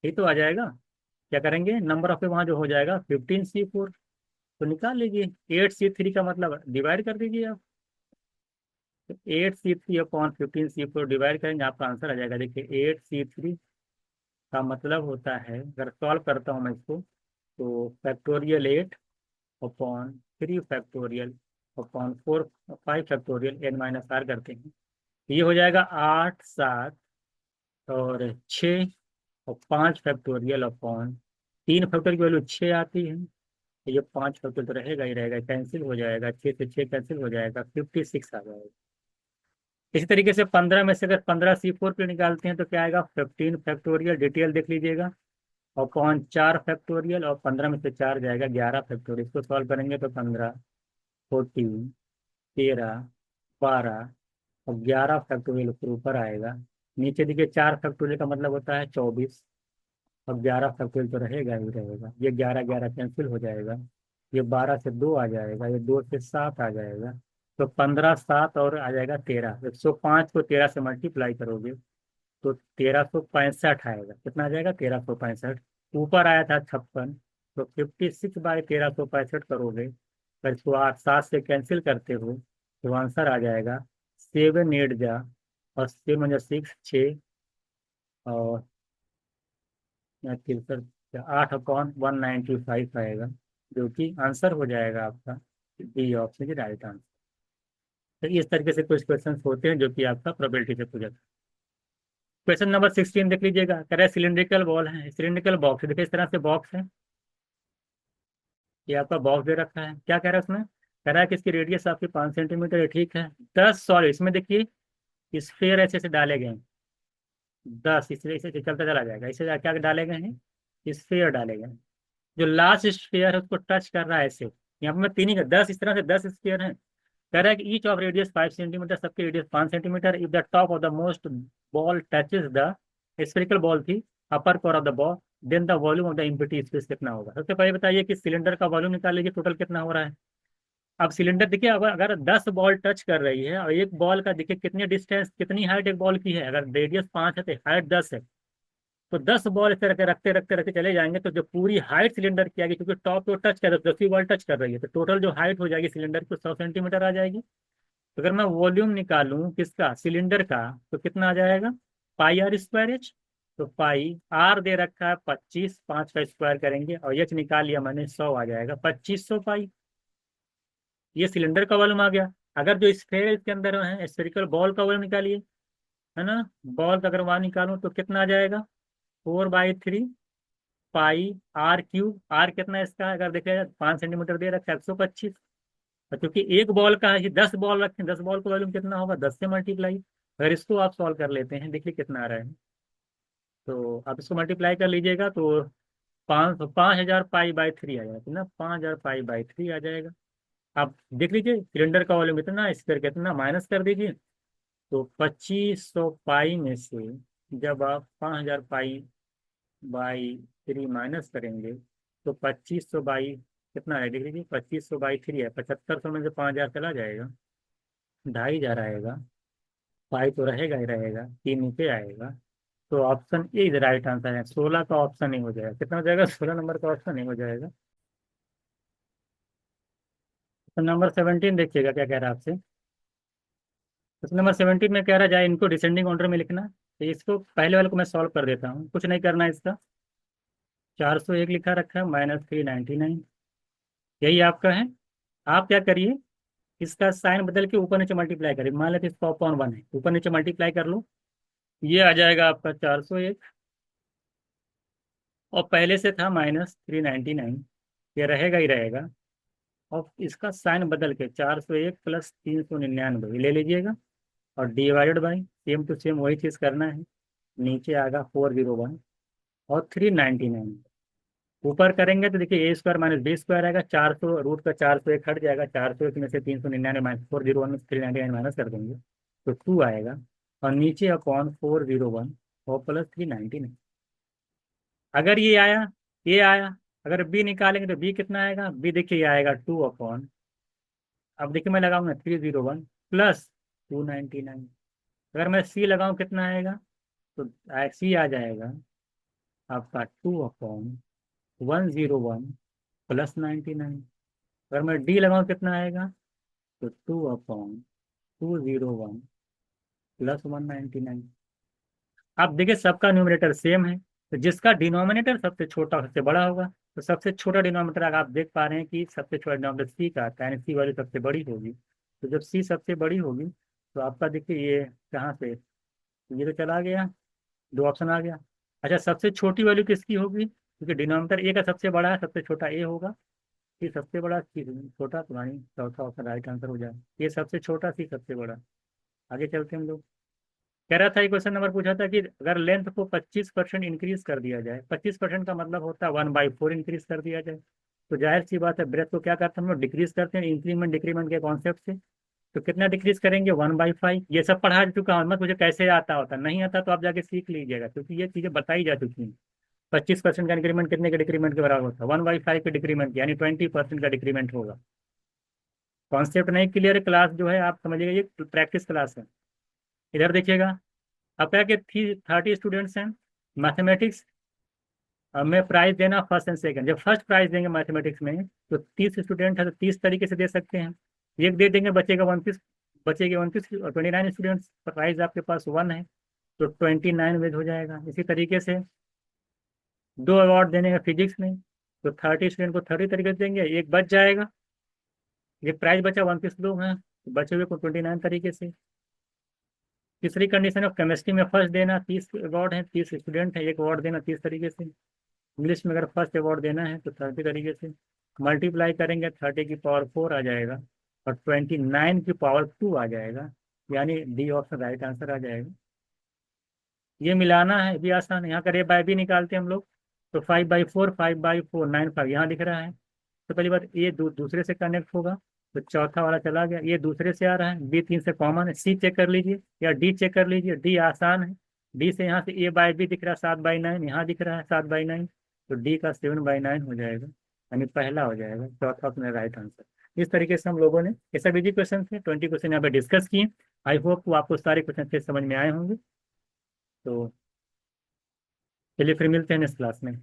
ये तो आ जाएगा। क्या करेंगे, नंबर ऑफ वहां जो हो जाएगा 15C4, तो निकाल लीजिए। 8C3 का मतलब डिवाइड कर दीजिए आप, तो 8C3/15C4 डिवाइड करेंगे, आपका आंसर आ जाएगा। देखिए 8C3 का मतलब होता है, अगर सॉल्व करता हूँ मैं इसको, तो factorial 8/3 factorial upon 5 factorial n - r करते हैं। ये हो जाएगा 8 7 और 6 और 5 फैक्टोरियल अपॉन 3 फैक्टोरियल की वैल्यू 6 आती है। तो ये 5 फैक्टोरियल तो रहेगा ही रहेगा, कैंसिल हो जाएगा, 6 से 6 कैंसिल हो जाएगा, 56 आ जाएगा। इसी तरीके से 15 में से अगर 15 C4 पे निकालते हैं तो क्या आएगा, 15 फैक्टोरियल, डिटेल देख लीजिएगा, और अपॉन 4 फैक्टोरियल, और 15 में से 4 जाएगा 11 फैक्टोरियल। इसको सॉल्व करेंगे तो 15 14 13 12 और 11 फैक्टोरियल ऊपर आएगा। नीचे देखिए 4 फैक्टोरियल का मतलब होता है 24। अब 11 फैक्टोरियल तो रहेगा ही रहेगा, ये 11 11 कैंसिल हो जाएगा, ये 12 से 2 आ जाएगा, ये 2 से 7 आ जाएगा, तो 15 7 और आ जाएगा 13। 105 को 13 से मल्टीप्लाई करोगे तो 1365 आएगा। कितना आ जाएगा, 1365। ऊपर आया था 56, तो 56/1365 करोगे, अगर इसको 8 7 से कैंसिल करते हो तो आंसर आ जाएगा 7 8 जा, और 7 6 और 63, 8/195 आएगा, जो कि आंसर हो जाएगा आपका बी ऑप्शन की राइट आंसर। तो इस तरीके से कुछ क्वेश्चन होते हैं जो कि आपका प्रोबेबिलिटी से पूछा था। क्वेश्चन नंबर 16 देख लीजिएगा, कह रहा है सिलिंड्रिकल बॉल है, सिलिंड्रिकल बॉक्स, देखिए इस तरह से बॉक्स है, ये आपका बॉक्स दे रखा है। क्या कह रहा है उसमें, कह रहा है कि इसकी रेडियस आपकी 5 सेंटीमीटर है, ठीक है। 10 सॉरी इसमें देखिए स्फेयर ऐसे ऐसे डाले गए हैं, 10 इसे इसे चलता चला जाएगा, इसे क्या डाले गए हैं, स्फेयर डाले गए हैं। जो लास्ट स्फेयर है उसको टच कर रहा है ऐसे, यहाँ पे मैं तीन ही का 10, इस तरह से 10 स्फेयर हैं। कह रहा है कि ईच ऑफ रेडियस 5 सेंटीमीटर, सबके radius 5 centimetre, if the top of the most ball touches the spherical ball the upper core of the ball, then the volume of the empty space कितना होगा। सबसे पहले बताइए कि सिलेंडर का volume निकाल लीजिए, टोटल कितना हो रहा है। अब सिलेंडर देखिए, अगर अगर 10 बॉल टच कर रही है और एक बॉल का देखिए कितनी डिस्टेंस, कितनी हाइट एक बॉल की है, अगर रेडियस 5 है तो हाइट 10 है, तो 10 बॉल इस तरह के रखते रखते रखते चले जाएंगे, तो जो पूरी हाइट सिलेंडर की आएगी, क्योंकि टॉप तो टच कर रही है, 10 ही बॉल टच कर रही है, तो टोटल जो हाइट हो जाएगी सिलेंडर की 100 सेंटीमीटर आ जाएगी। तो अगर मैं वॉल्यूम निकालूं किसका, सिलेंडर का, तो कितना आ जाएगा, πr²h। तो पाई आर दे रखा है 25, 5 का स्क्वायर करेंगे और एच निकाल लिया मैंने 100 आ जाएगा, 2500 पाई। ये सिलेंडर का वॉल्यूम आ गया। अगर जो स्फेयर के अंदर है स्फेरिकल बॉल का वॉल्यूम निकालिए, है ना, बॉल का अगर वहां निकालूं तो कितना आ जाएगा, 4/3 पाई r³ आर कितना है इसका, अगर देखिए 5 सेंटीमीटर दे रखा है, 125। और क्योंकि एक बॉल का है, 10 बॉल रखें, 10 बॉल का वॉल्यूम कितना होगा, 10 से मल्टीप्लाई। अगर इसको आप सॉल्व कर लेते हैं, देखिए कितना आ रहा है, तो आप इसको मल्टीप्लाई कर लीजिएगा तो 5,000 पाई/3 आ जाएगा ना, 5,000 पाई/3 आ जाएगा। आप देख लीजिए सिलेंडर का वॉल्यूम इतना, स्क्वायर कितना, माइनस कर दीजिए, तो 2500 पाई में से जब आप 5,000 पाई/3 माइनस करेंगे तो 2500 बाई कितना है, देख लीजिए 2500/3 है, 7500 में से 5,000 चला जाएगा, 2,500 आएगा, पाई तो रहेगा ही रहेगा, 3 नीचे आएगा। तो option A is right answer है, 16 का ऑप्शन नहीं हो जाएगा, कितना हो जाएगा, 16 नंबर का ऑप्शन नहीं हो जाएगा। तो नंबर 17 देखिएगा क्या कह रहा है आपसे। तो नंबर 17 में कह रहा जाए इनको डिसेंडिंग ऑर्डर में लिखना। तो इसको पहले वाले को मैं सॉल्व कर देता हूँ, कुछ नहीं करना है इसका। 401 लिखा रखा है, -399, यही आपका है। आप क्या करिए, इसका साइन बदल के ऊपर नीचे मल्टीप्लाई करिए, मान लेते इसका अपॉन 1 है, ऊपर नीचे मल्टीप्लाई कर लो, ये आ जाएगा आपका 401, और पहले से था -399, ये रहेगा ही रहेगा। और इसका साइन बदल के 401 प्लस 399 ले लीजिएगा, और divided by same to same वही चीज़ करना है, नीचे आएगा 401 और 399। ऊपर करेंगे तो देखिए a² - b² आएगा, 400 रूट का 401 हट जाएगा, 401 में से 399 -401 में से 399 माइनस कर देंगे तो 2 आएगा, और नीचे अपॉन 401 और प्लस 399। अगर ये आया, अगर बी निकालेंगे तो बी कितना आएगा, बी देखिए ये आएगा 2 अपॉन, अब देखिए मैं लगाऊंगा 301 प्लस 299। अगर मैं सी लगाऊं कितना आएगा, तो सी आ जाएगा आपका 2/101 प्लस 99। अगर मैं डी लगाऊं कितना आएगा, तो 2/201 प्लस 199। अब देखिए सबका न्यूमरेटर सेम है, तो जिसका डिनोमिनेटर सबसे छोटा सबसे बड़ा होगा, तो सबसे छोटा डिनोमीटर अगर आप देख पा रहे हैं कि सबसे छोटा डिनोमीटर सी का आता है, यानी सी वैल्यू सबसे बड़ी होगी। तो जब सी सबसे बड़ी होगी तो आपका देखिए ये कहाँ से, ये तो चला गया, दो ऑप्शन आ गया। अच्छा, सबसे छोटी वैल्यू किसकी होगी, क्योंकि डिनोमीटर ए का सबसे बड़ा है, सबसे छोटा ए होगा। सी सबसे बड़ा, सी छोटा, तुम्हारी चौथा ऑप्शन राइट आंसर हो जाए। ये सबसे छोटा, सी सबसे बड़ा। आगे चलते हैं हम लोग। कह रहा था, ये क्वेश्चन नंबर पूछा था कि अगर लेंथ को 25% इंक्रीज कर दिया जाए, 25% का मतलब होता है 1/4 इंक्रीज कर दिया जाए, तो जाहिर सी बात है ब्रेथ को क्या करते हैं हम लोग, डिक्रीज करते हैं इंक्रीमेंट डिक्रीमेंट के कॉन्सेप्ट से। तो कितना डिक्रीज करेंगे, 1/5। ये सब पढ़ा चुका हूँ, मत मुझे कैसे आता होता, नहीं आता तो आप जाके सीख लीजिएगा, क्योंकि ये चीजें बताई जा चुकी हैं। 25% का इंक्रीमेंट कितने के डिक्रीमेंट के बराबर होता है, 1/5 के डिक्रीमेंट, यानी 20% का डिक्रीमेंट होगा। कॉन्सेप्ट नहीं क्लियर है, क्लास जो है आप समझिएगा ये प्रैक्टिस क्लास है। इधर देखिएगा, अब क्या कि 30 स्टूडेंट्स हैं मैथमेटिक्स में, प्राइज देना फर्स्ट एंड सेकंड। जब फर्स्ट प्राइज देंगे मैथमेटिक्स में तो 30 स्टूडेंट है तो 30 तरीके से दे सकते हैं। एक दे देंगे, बचेगा 29, बचेगी 29, और 29 स्टूडेंट्स, प्राइज आपके पास 1 है तो 29 वेज हो जाएगा। इसी तरीके से दो अवार्ड देने का फिजिक्स में, तो 30 स्टूडेंट को 30 तरीके से देंगे, एक बच जाएगा। ये प्राइज बचा, 29 लोग हैं तो बचे हुए को 29 तरीके से। तीसरी कंडीशन ऑफ केमिस्ट्री में फर्स्ट देना, 30 अवार्ड हैं, 30 स्टूडेंट है, एक अवार्ड देना 30 तरीके से। इंग्लिश में अगर फर्स्ट अवार्ड देना है तो 30 तरीके से। मल्टीप्लाई करेंगे 30 की पावर 4 आ जाएगा और 29 की पावर 2 आ जाएगा, यानी डी ऑप्शन राइट आंसर आ जाएगा। ये मिलाना है भी आसान है, यहाँ करे बाय भी निकालते हैं हम लोग। तो 5/4, 5/4, 9/5 यहाँ दिख रहा है। तो पहली बात ये दूसरे से कनेक्ट होगा, तो चौथा वाला चला गया, ये दूसरे से आ रहा है, बी 3 से कॉमन है, सी चेक कर लीजिए या डी चेक कर लीजिए, डी आसान है। डी से यहाँ से A/B दिख रहा है 7/9, यहाँ दिख रहा है 7/9, तो डी का 7/9 हो जाएगा, यानी पहला हो जाएगा, चौथा अपने राइट आंसर। इस तरीके से हम लोगों ने, ये सब इजी क्वेश्चन थे, 20 क्वेश्चन यहाँ पे डिस्कस किए। आई होप आपको सारे क्वेश्चन फिर समझ में आए होंगे। तो चलिए फिर मिलते हैं नेक्स्ट क्लास में।